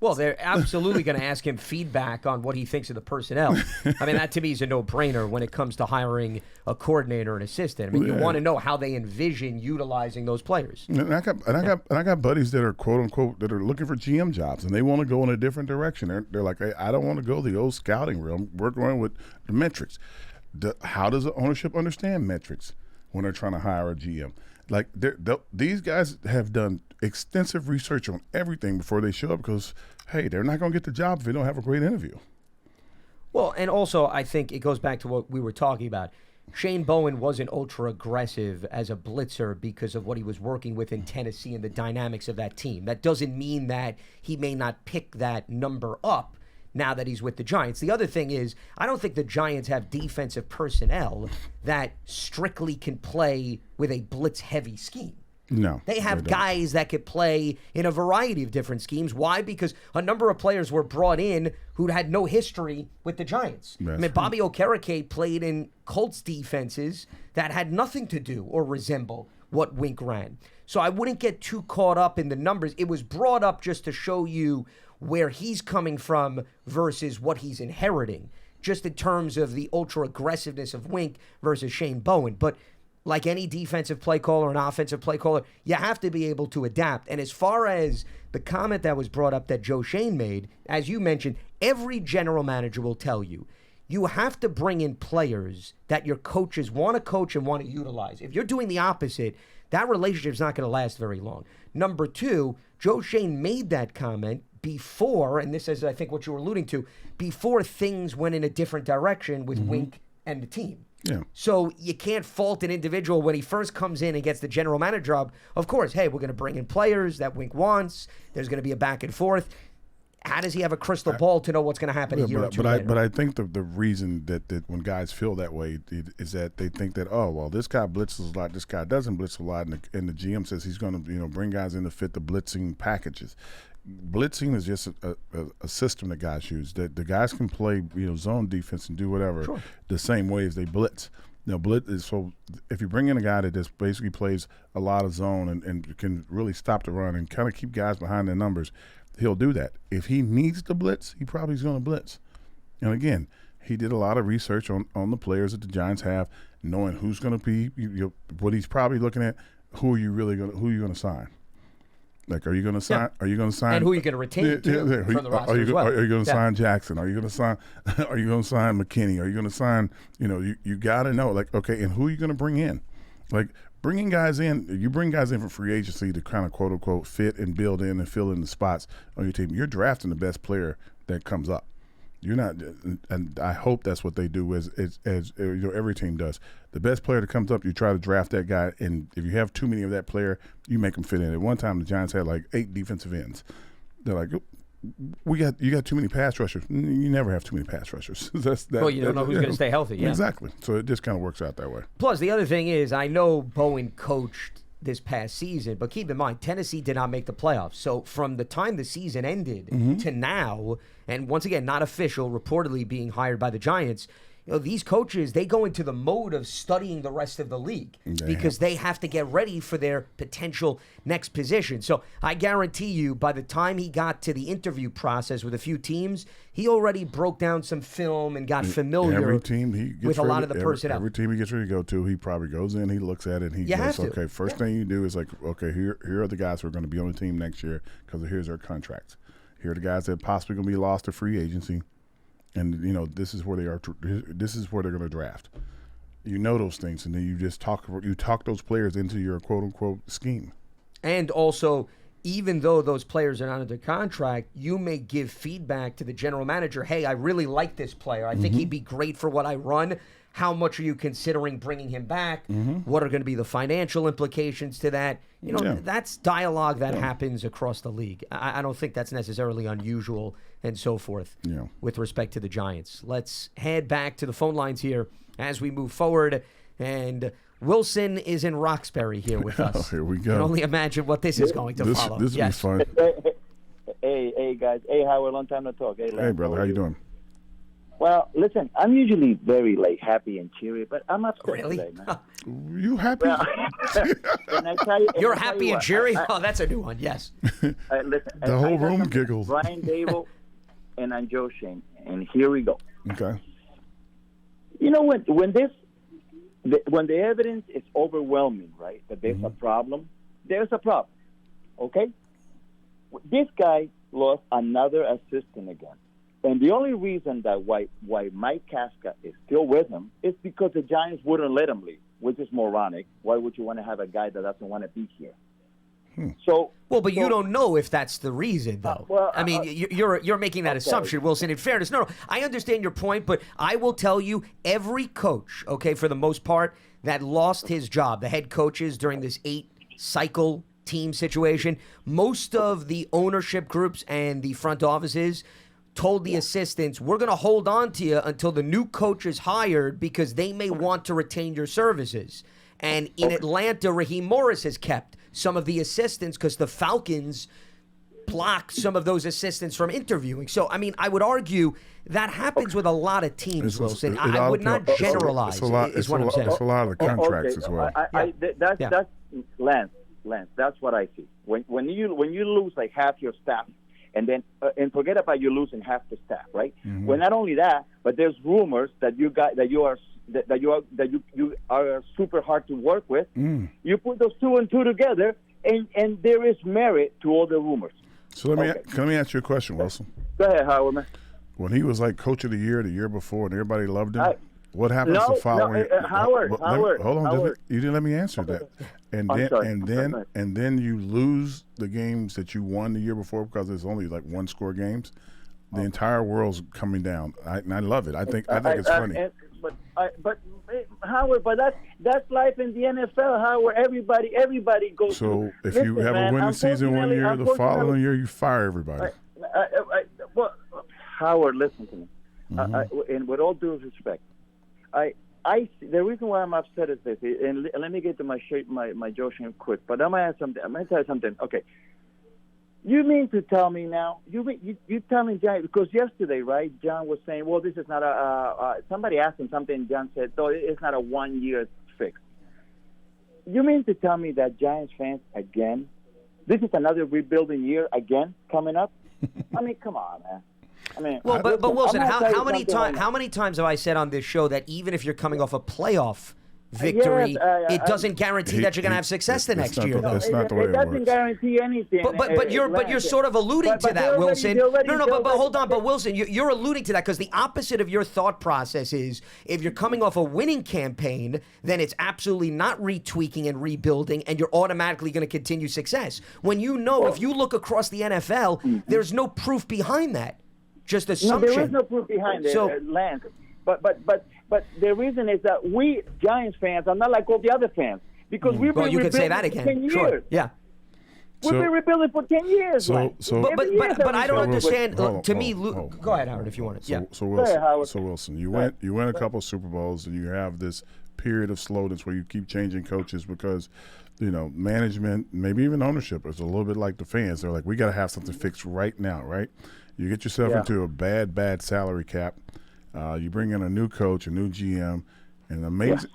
Well, they're absolutely going to ask him feedback on what he thinks of the personnel. I mean, that to me is a no-brainer when it comes to hiring a coordinator and assistant. I mean, you want to know how they envision utilizing those players. And I got buddies that are quote unquote that are looking for GM jobs and they want to go in a different direction. They're like, hey, I don't want to go the old scouting route. We're going with the metrics. How does the ownership understand metrics when they're trying to hire a GM? Like these guys have done extensive research on everything before they show up because, hey, they're not going to get the job if they don't have a great interview. Well, and also I think it goes back to what we were talking about. Shane Bowen wasn't ultra aggressive as a blitzer because of what he was working with in Tennessee and the dynamics of that team. That doesn't mean that he may not pick that number up now that he's with the Giants. The other thing is, I don't think the Giants have defensive personnel that strictly can play with a blitz-heavy scheme. No. They have guys that could play in a variety of different schemes. Why? Because a number of players were brought in who had no history with the Giants. I mean, Bobby Okereke played in Colts defenses that had nothing to do or resemble what Wink ran. So I wouldn't get too caught up in the numbers. It was brought up just to show you where he's coming from versus what he's inheriting, just in terms of the ultra aggressiveness of Wink versus Shane Bowen. But like any defensive play caller and offensive play caller, you have to be able to adapt. And as far as the comment that was brought up that Joe Shane made, as you mentioned, every general manager will tell you, you have to bring in players that your coaches want to coach and want to utilize. If you're doing the opposite, that relationship's not going to last very long. Number two, Joe Shane made that comment before, and this is, I think, what you were alluding to, before things went in a different direction with Wink and the team. Yeah. So you can't fault an individual when he first comes in and gets the general manager job. Of course, hey, we're going to bring in players that Wink wants. There's going to be a back and forth. How does he have a crystal ball to know what's going to happen a year or two later? But I think the reason that when guys feel that way is that they think that, oh, well, this guy blitzes a lot, this guy doesn't blitz a lot, and the GM says he's going to bring guys in to fit the blitzing packages. Blitzing is just a system that guys use. That the guys can play zone defense and do whatever the same way as they blitz. Blitz is so if you bring in a guy that just basically plays a lot of zone and can really stop the run and kind of keep guys behind their numbers, he'll do that. If he needs to blitz, he probably is going to blitz. And again, he did a lot of research on the players that the Giants have, knowing who's going to be what he's probably looking at. Who are you going to sign? Like, are you going to sign? Are you going to sign? And who are you going to retain from the roster as well? Are you going to sign Jackson? Are you going to sign? Are you going to sign McKinney? Are you going to sign? You got to know. Like, okay, and who are you going to bring in? Like, bringing guys in. You bring guys in for free agency to kind of quote unquote fit and build in and fill in the spots on your team. You're drafting the best player that comes up. You're not, and I hope that's what they do as every team does. The best player that comes up, you try to draft that guy, and if you have too many of that player, you make them fit in. At one time, the Giants had like 8 defensive ends. They're like, you got too many pass rushers. You never have too many pass rushers. You don't know who's going to stay healthy. Yeah. Exactly. So it just kind of works out that way. Plus, the other thing is, I know Bowen coached this past season, but keep in mind, Tennessee did not make the playoffs. So from the time the season ended to now, and once again, not official, reportedly being hired by the Giants, these coaches, they go into the mode of studying the rest of the league because they have to get ready for their potential next position. So I guarantee you, by the time he got to the interview process with a few teams, he already broke down some film and got familiar with a lot of the personnel. Every team he gets ready to go to, he probably goes in, he looks at it, and he goes, okay, first thing you do is like, okay, here are the guys who are going to be on the team next year because here's their contracts. Here are the guys that possibly going to be lost to free agency. And this is where they are. This is where they're going to draft. Those things, and then you just talk those players into your quote unquote scheme. And also, even though those players are not under contract, you may give feedback to the general manager. Hey, I really like this player. I think he'd be great for what I run. How much are you considering bringing him back? What are going to be the financial implications to that? That's dialogue that happens across the league. I don't think that's necessarily unusual and so forth with respect to the Giants. Let's head back to the phone lines here as we move forward. And Wilson is in Roxbury here with us. Here we You go. can only imagine what this is going to follow. This will be fun. Hey, guys. Hey, Howard, long time no talk. Hey, Hey, brother, how you doing? Well, listen, I'm usually very happy and cheery, but I'm upset Really? today, man. You happy? And I tell you, You're happy and cheery? Oh, that's a new one, yes. Listen, The whole I got room something. giggles. Brian Dable and I'm Joe Shane, and here we go. Okay. You know when the evidence is overwhelming, right? That there's a problem. There's a problem. Okay. This guy lost another assistant again, and the only reason that why Mike Casca is still with him is because the Giants wouldn't let him leave, which is moronic. Why would you want to have a guy that doesn't want to be here? So But you don't know if that's the reason, though. I mean, you're making that assumption, Wilson. In fairness, no, I understand your point, but I will tell you, every coach, okay, for the most part, that lost his job, the head coaches during this 8-cycle team situation, most of the ownership groups and the front offices told the assistants, we're going to hold on to you until the new coach is hired because they may want to retain your services. And in Atlanta, Raheem Morris has kept some of the assistants because the Falcons blocked some of those assistants from interviewing. So, I mean, I would argue that happens with a lot of teams, Wilson. I would not generalize, is what I'm saying. It's a lot of the contracts as well. That's Lance. That's what I see. When you lose like half your staff, and then and forget about you losing half the staff, right? Mm-hmm. Well, not only that, but there's rumors that you are super hard to work with. You put those 2 and 2 together, and there is merit to all the rumors. So let me ask you a question, Wilson. Go ahead, Howard, man. When he was like coach of the year before, and everybody loved him, what happens the following? Howard. Hold on, Howard. you didn't let me answer that. And then you lose the games that you won the year before because it's only like 1-score games. The entire world's coming down. I love it. I think it's funny. But Howard, that's life in the NFL. Howard, everybody goes. So if you have a winning season one year, the following year you fire everybody. Well, Howard, listen to me. And with all due respect, the reason why I'm upset is this. And let me get to my Joe Shane quick. But I'm gonna tell you something. Okay. You mean to tell me now? You tell me, John, because yesterday, right? John was saying, "Well, this is not somebody asked him something. John said, "No, it's not a 1-year fix." You mean to tell me that Giants fans again? This is another rebuilding year again coming up? I mean, come on, man. I mean, but Wilson, how many times have I said on this show that even if you're coming off a playoff victory, it doesn't guarantee that you're going to have success the next year, though. That's not the way it works. It doesn't guarantee anything. But you're sort of alluding to that, Wilson. But hold on. But Wilson, you're alluding to that because the opposite of your thought process is if you're coming off a winning campaign, then it's absolutely not retweaking and rebuilding, and you're automatically going to continue success. When if you look across the NFL, there's no proof behind that. Just assumption. No, there is no proof behind it, Lance. But the reason is that we Giants fans are not like all the other fans because we've been you could say that rebuilding again. for 10 years. Sure. Yeah. We've been rebuilding for 10 years. But I don't understand. To me, go ahead, Howard, if you want to. So Wilson, you win a couple of Super Bowls, and you have this period of slowness where you keep changing coaches because management, maybe even ownership, is a little bit like the fans. They're like, we got to have something fixed right now, right? You get yourself into a bad salary cap. You bring in a new coach, a new GM, and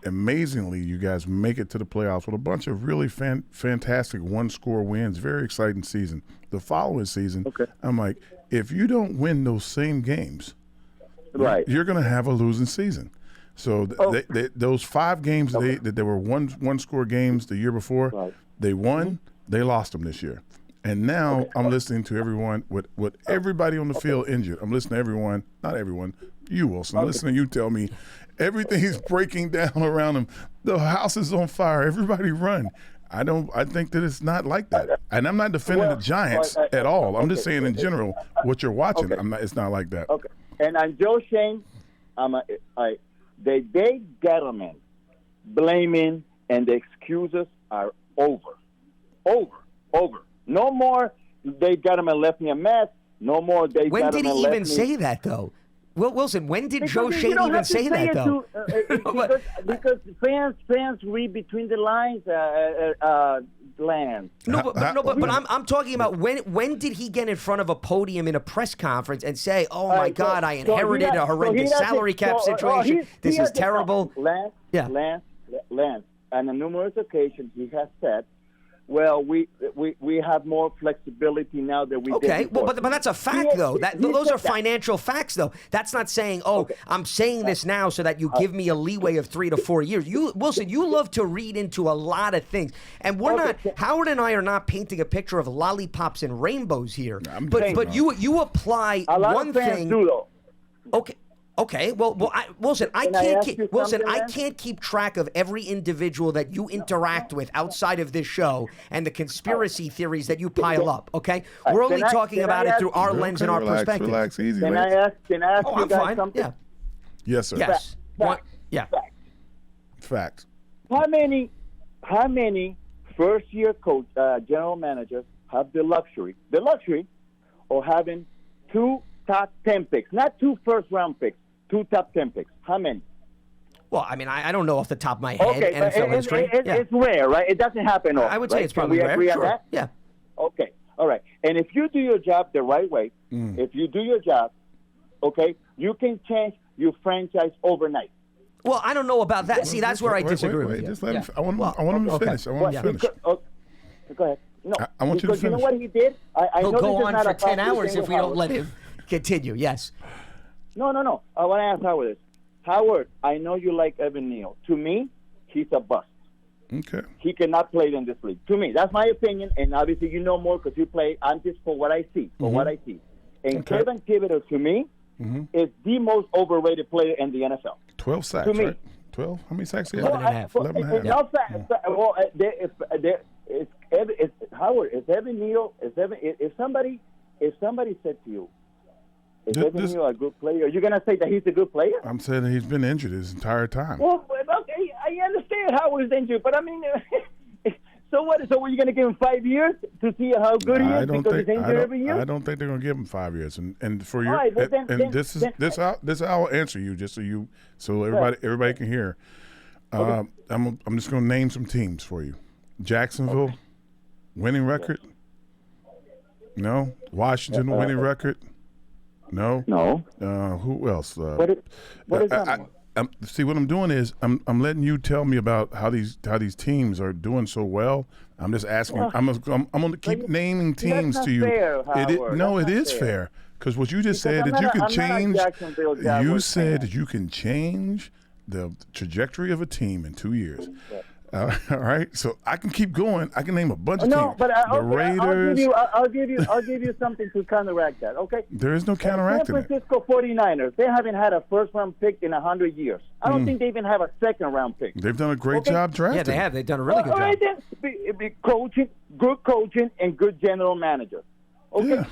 amazingly, you guys make it to the playoffs with a bunch of really fantastic 1-score wins. Very exciting season. The following season, I'm like, if you don't win those same games, you're going to have a losing season. So those 5 games that they were 1-score games the year before, they won. They lost them this year. And now I'm listening to everyone with everybody on the field injured. I'm listening to everyone, not everyone, you, Wilson. I'm listening to you tell me everything's breaking down around them. The house is on fire. Everybody run. I think that it's not like that. And I'm not defending the Giants at all. I'm just saying in general what you're watching. It's not like that. Okay. And I'm Joe Shane. The Dave Gettleman blaming and the excuses are over. No more Dave Gettleman left me a mess. No more Dave Gettleman left me. When did he even say that, though? Wilson, when did Joe Because Shane you don't even have to say that, it though? because fans read between the lines, Lance. But I'm talking about when did he get in front of a podium in a press conference and say, "Oh my God, I inherited a horrendous salary cap situation. This is terrible." Lance, and on numerous occasions he has said, "Well, we have more flexibility now that we okay, did before." well, but that's a fact, though. Those are financial facts, though. That's not saying, I'm saying this now so that you give me a leeway of 3 to 4 years. Wilson, you love to read into a lot of things, and we're not. Howard and I are not painting a picture of lollipops and rainbows here. But you apply a lot one of fans thing. do, though. Okay. Okay, Wilson, I can't keep track of every individual that you interact with outside of this show and the conspiracy theories that you pile up. Okay, we're only talking about it through our lens and our perspective. Relax, easy. Can I ask you I'm guys fine. something? Yeah. Yes, sir. Yes. Fact. How many first-year coach, general managers have the luxury of having 2 top 10 picks, not 2 first-round picks, 2 top 10 picks? How many? Well, I mean, I don't know off the top of my head. Okay, NFL history. it's rare, right? It doesn't happen often. I would say right? it's probably Can we rare. agree on Sure. that? Yeah. Okay, all right. And if you do your job the right way, if you do your job, okay, you can change your franchise overnight. Well, I don't know about that. See, that's where I disagree with you. Just let him. I want him to finish. I want him to finish. Go ahead. No, I want you to because you know finish. what he did? I He'll know go this is on not for a 10 popular hours thing if with we don't Howard. let him continue. Yes. No. I want to ask Howard this. Howard, I know you like Evan Neal. To me, he's a bust. Okay. He cannot play in this league. To me, that's my opinion, and obviously you know more because you play. I'm just for what I see. And Kevin Thibodeau, to me, is the most overrated player in the NFL. 12 sacks, To me. right? 12? How many sacks he had? 11 and a half. 11 and a half. Howard, if Evan Neal, if somebody said to you, is Evan Neal a good player, are you going to say that he's a good player? I'm saying that he's been injured his entire time. Well, okay, I understand how he's injured, but I mean, so what? So are you going to give him 5 years to see how good he is because he's injured every year? I don't think they're going to give him 5 years. And for your right, but this I'll answer you just so everybody can hear. I'm just going to name some teams for you. Jacksonville, winning record. No. Washington, winning record. No. Who else? What is that? See, what I'm doing is I'm letting you tell me about how these teams are doing so well. I'm just asking. I'm going to keep naming teams to you. Fair, Howard. It is fair because what you just said that you can change. You said that you can change the trajectory of a team in 2 years. All right, so I can keep going. I can name a bunch of teams. But the Raiders. I'll give you something to counteract that. Okay. There is no counteracting San Francisco 49ers. They haven't had a first-round pick in 100 years. I don't think they even have a second-round pick. They've done a great job drafting. Yeah, they have. They've done a really good job. All right, then. Good coaching, and good general manager. Okay. Yeah.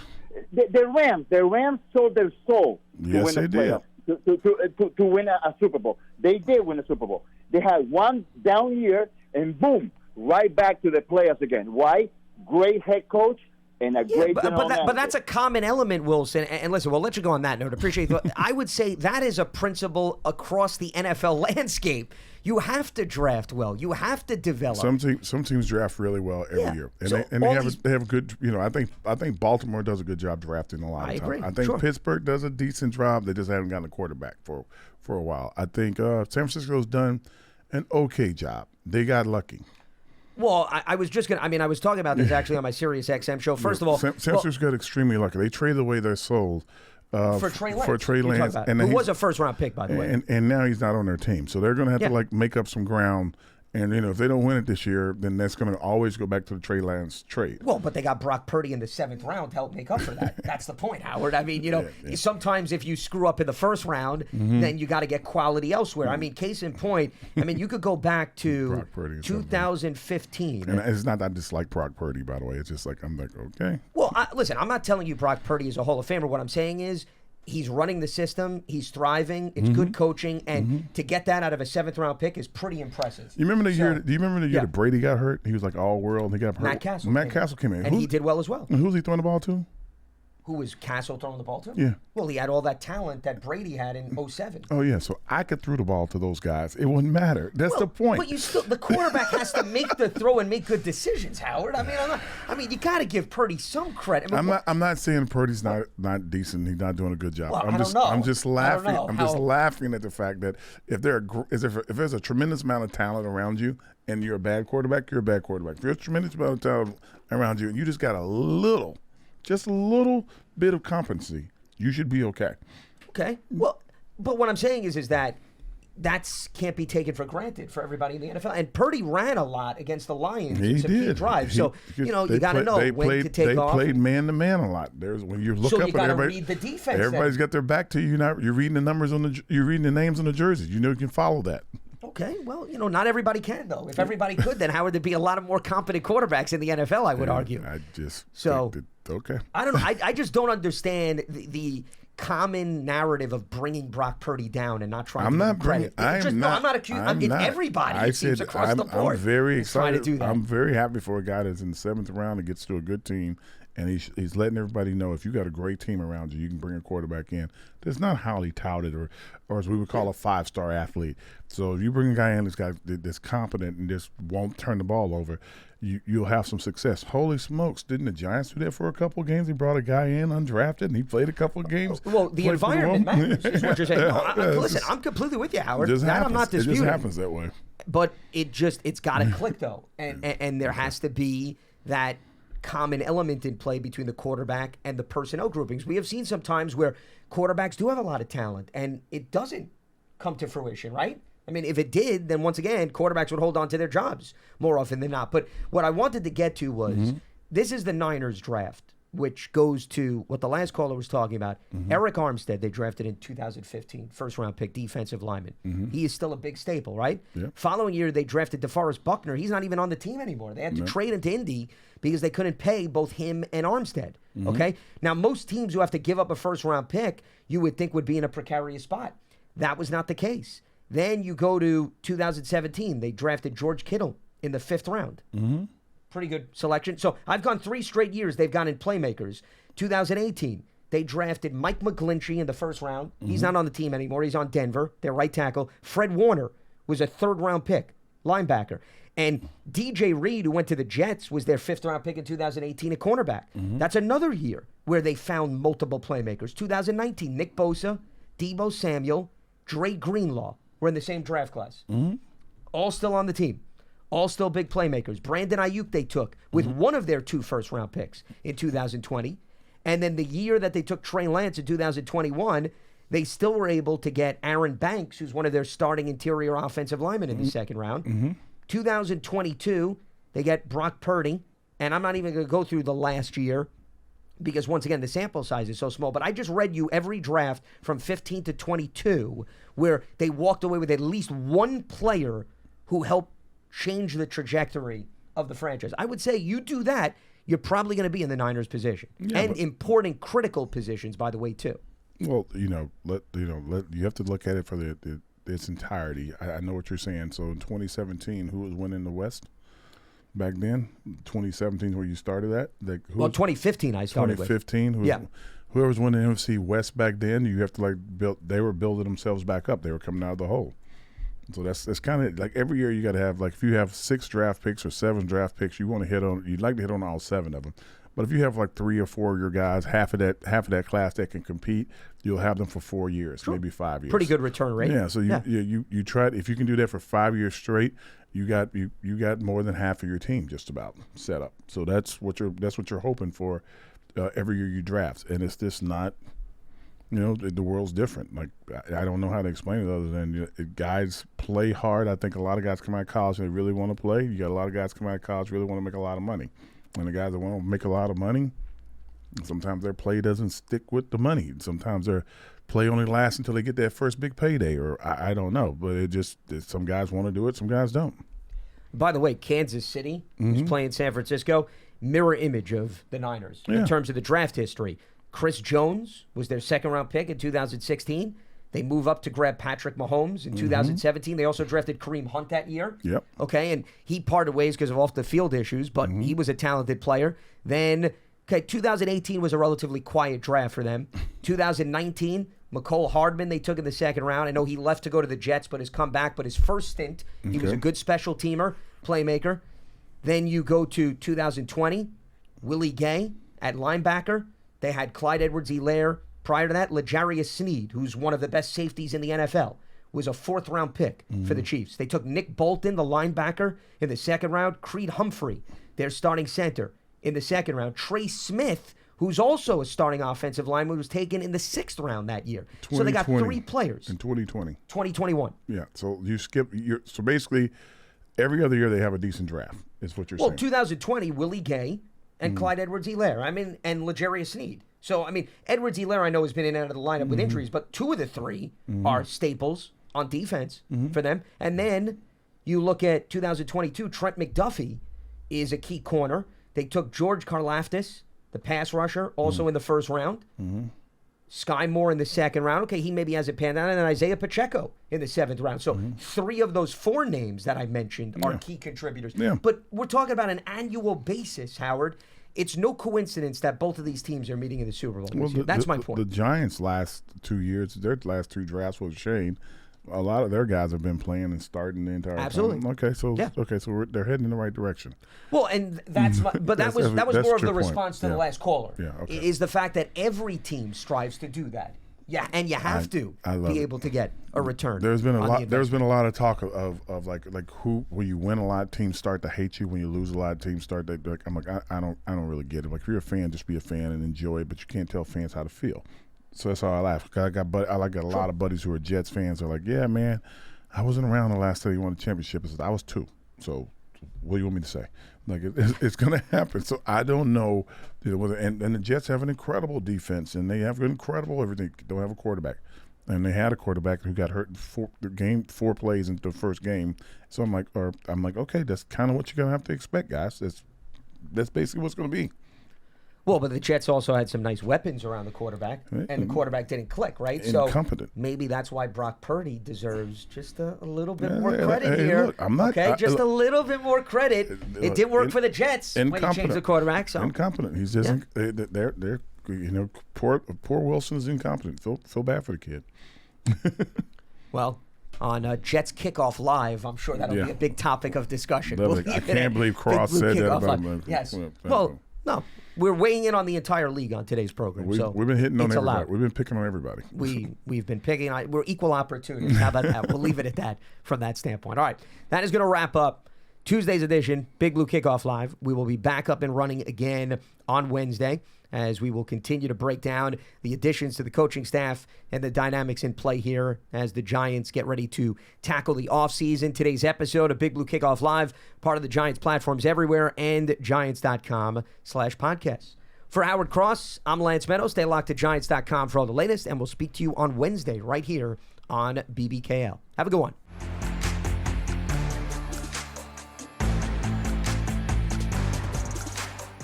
The Rams sold their soul to Yes, win they the playoffs, to win a Super Bowl. They did win a Super Bowl. They had one down year, and boom, right back to the playoffs again. Why? Great head coach and a great general manager. But that's a common element, Wilson. And listen, we'll let you go on that note. Appreciate it. I would say that is a principle across the NFL landscape. You have to draft well. You have to develop. Some teams draft really well every year, and So they have good. I think Baltimore does a good job drafting a lot of agree. times. I think Pittsburgh does a decent job. They just haven't gotten a quarterback for a while. I think San Francisco's done an okay job. They got lucky. Well, I was just going to – I mean, I was talking about this actually on my Sirius XM show. First of all – San Francisco got extremely lucky. They traded away their souls for Trey Lance. Who was a first-round pick, by the way. And now he's not on their team. So they're going to have to, make up some ground. And, if they don't win it this year, then that's going to always go back to the Trey Lance trade. Well, but they got Brock Purdy in the 7th round to help make up for that. That's the point, Howard. I mean, sometimes if you screw up in the first round, then you got to get quality elsewhere. I mean, case in point, you could go back to 2015. And it's not that I dislike Brock Purdy, by the way. It's just I'm like, okay. Well, listen, I'm not telling you Brock Purdy is a Hall of Famer. What I'm saying is, he's running the system. He's thriving. It's good coaching, and to get that out of a 7th-round pick is pretty impressive. You remember the year? Do you remember the year that Brady got hurt? He was like all world. And he got hurt. Matt Castle. Matt Castle came in, and he did well as well. And who's he throwing the ball to? Who was Castle throwing the ball to? Yeah. Well, he had all that talent that Brady had in 07. Oh, yeah. So I could throw the ball to those guys. It wouldn't matter. That's the point. But the quarterback has to make the throw and make good decisions, Howard. I mean, you got to give Purdy some credit. I'm not saying Purdy's not decent. He's not doing a good job. Well, I'm just laughing. know I'm just laughing at the fact that if there's a tremendous amount of talent around you and you're a bad quarterback, you're a bad quarterback. If there's a tremendous amount of talent around you and you just got just a little bit of competency, you should be okay. Okay. Well, but what I'm saying is that can't be taken for granted for everybody in the NFL. And Purdy ran a lot against the Lions in some key drives. So, you got to know when to take off. They played man-to-man a lot. When you look up at everybody, read the defense. Everybody's got their back to you. You're reading the numbers you're reading the names on the jerseys. You know you can follow that. Okay, well, not everybody can, though. If everybody could, then Howard, there'd be a lot of more competent quarterbacks in the NFL, I would argue. Okay. I don't know. I just don't understand the common narrative of bringing Brock Purdy down and not trying to give him credit. I'm not accusing everybody. It seems across the board. I'm very excited. To do that. I'm very happy for a guy that's in the 7th round and gets to a good team. And he's letting everybody know if you got a great team around you, you can bring a quarterback in that's not highly touted or as we would call a 5-star athlete. So if you bring a guy in that's competent and just won't turn the ball over, you'll have some success. Holy smokes, didn't the Giants do that for a couple of games? He brought a guy in undrafted and he played a couple of games. Well, the environment matters, is what you're saying. Listen, I'm completely with you, Howard. I'm not disputing. It just happens that way. But it's got to click, though. And there has to be that common element in play between the quarterback and the personnel groupings. We have seen some times where quarterbacks do have a lot of talent and it doesn't come to fruition, right? I mean, if it did, then once again, quarterbacks would hold on to their jobs more often than not. But what I wanted to get to was this is the Niners draft, which goes to what the last caller was talking about. Eric Armstead, they drafted in 2015, first-round pick, defensive lineman. He is still a big staple, right? Yep. Following year, they drafted DeForest Buckner. He's not even on the team anymore. They had to trade him to Indy because they couldn't pay both him and Armstead, okay? Now, most teams who have to give up a first-round pick, you would think would be in a precarious spot. That was not the case. Then you go to 2017. They drafted George Kittle in the 5th round. Pretty good selection. So I've gone 3 straight years they've gone in playmakers. 2018, they drafted Mike McGlinchey in the 1st round. He's not on the team anymore. He's on Denver, their right tackle. Fred Warner was a 3rd-round pick, linebacker. And DJ Reed, who went to the Jets, was their 5th-round pick in 2018 at cornerback. That's another year where they found multiple playmakers. 2019, Nick Bosa, Deebo Samuel, Dre Greenlaw were in the same draft class. All still on the team. All still big playmakers. Brandon Ayuk they took with one of their 2 first-round picks in 2020. And then the year that they took Trey Lance in 2021, they still were able to get Aaron Banks, who's one of their starting interior offensive linemen in the 2nd round. 2022, they get Brock Purdy. And I'm not even going to go through the last year because, once again, the sample size is so small. But I just read you every draft from 15 to 22 where they walked away with at least one player who helped change the trajectory of the franchise. I would say you do that, you're probably going to be in the Niners' position. And important, critical positions, by the way, too. Well, you have to look at it for its entirety. I know what you're saying. So in 2017, who was winning the West? Back then, 2017 is where you started at. 2015 I started 2015, with. Whoever's winning the NFC West back then, you have to build. They were building themselves back up. They were coming out of the hole. So that's kind of like every year you got to have if you have 6 draft picks or 7 draft picks, you'd like to hit on all 7 of them. But if you have 3 or 4 of your guys, half of that class that can compete, you'll have them for 4 years, maybe 5 years. Pretty good return rate. Yeah. So you try if you can do that for 5 years straight, you got more than half of your team just about set up. So that's what you're hoping for every year you draft, and it's just not. The world's different. I don't know how to explain it other than guys play hard. I think a lot of guys come out of college and they really want to play. You got a lot of guys come out of college really want to make a lot of money. And the guys that want to make a lot of money, sometimes their play doesn't stick with the money. Sometimes their play only lasts until they get that first big payday, or I don't know. But some guys want to do it, some guys don't. By the way, Kansas City, who's playing San Francisco, mirror image of the Niners in terms of the draft history. Chris Jones was their 2nd-round pick in 2016. They move up to grab Patrick Mahomes in 2017. They also drafted Kareem Hunt that year. Yep. Okay, and he parted ways because of off-the-field issues, but he was a talented player. Then Okay, 2018 was a relatively quiet draft for them. 2019, McCole Hardman, they took in the second round. I know he left to go to the Jets, but has come back. But his first stint, he was a good special teamer, playmaker. Then you go to 2020, Willie Gay at linebacker. They had Clyde Edwards-Helaire. Prior to that, L'Jarius Sneed, who's one of the best safeties in the NFL, was a fourth-round pick for the Chiefs. They took Nick Bolton, the linebacker, in the second round. Creed Humphrey, their starting center, in the second round. Trey Smith, who's also a starting offensive lineman, was taken in the sixth round that year. So they got 3 players. In 2020. 2021. Yeah, so you skip. So basically, every other year they have a decent draft, is what you're saying. Well, 2020, Willie Gay and Clyde Edwards-Helaire. And L'Jarius Sneed. So, Edwards-Helaire, I know, has been in and out of the lineup with injuries, but 2 of the 3 are staples on defense for them. And then you look at 2022, Trent McDuffie is a key corner. They took George Karlaftis, the pass rusher, also in the first round. Sky Moore in the second round. Okay, he maybe hasn't panned out. And then Isaiah Pacheco in the 7th round. So 3 of those 4 names that I mentioned are key contributors. Yeah. But we're talking about an annual basis, Howard. It's no coincidence that both of these teams are meeting in the Super Bowl this year. That's my point. The Giants' last 2 years, their last 2 drafts was Shane. A lot of their guys have been playing and starting the entire Absolutely. time. Okay, so they're heading in the right direction. Well, and that's but that was more of the response to the last caller. Yeah, okay. Is the fact that every team strives to do that. Yeah, and you have to be able to get a return. There's been a lot. There's been a lot of talk of like who when you win a lot, teams start to hate you. When you lose a lot, teams start to like. I'm like I don't really get it. Like if you're a fan, just be a fan and enjoy it. But you can't tell fans how to feel. So that's how I laugh. I got a lot of buddies who are Jets fans. They're like, yeah, man, I wasn't around the last time you won a championship. I said I was 2. So what do you want me to say? Like it's going to happen. So I don't know. And the Jets have an incredible defense, and they have incredible everything. Don't have a quarterback, and they had a quarterback who got hurt in 4 plays into the first game. So I'm like, okay, that's kind of what you're going to have to expect, guys. That's basically what's going to be. Well, but the Jets also had some nice weapons around the quarterback, and the quarterback didn't click, right? Incompetent. So maybe that's why Brock Purdy deserves just a little bit more credit here. Look, I'm not, just a little bit more credit. It did work for the Jets when he changed the quarterback. So incompetent. He's just they're poor Wilson is incompetent. Feel bad for the kid. Well, on Jets Kickoff Live, I'm sure that'll be a big topic of discussion. I can't believe Cross said that about him. Yes. Well, no. We're weighing in on the entire league on today's program. We've been hitting on everybody. Allowed. We've been picking on everybody. We've been picking. We're equal opportunists. How about that? We'll leave it at that from that standpoint. All right. That is going to wrap up Tuesday's edition, Big Blue Kickoff Live. We will be back up and running again on Wednesday as we will continue to break down the additions to the coaching staff and the dynamics in play here as the Giants get ready to tackle the offseason. Today's episode of Big Blue Kickoff Live, part of the Giants platforms everywhere and Giants.com/podcasts. For Howard Cross, I'm Lance Medow. Stay locked to Giants.com for all the latest, and we'll speak to you on Wednesday right here on BBKL. Have a good one.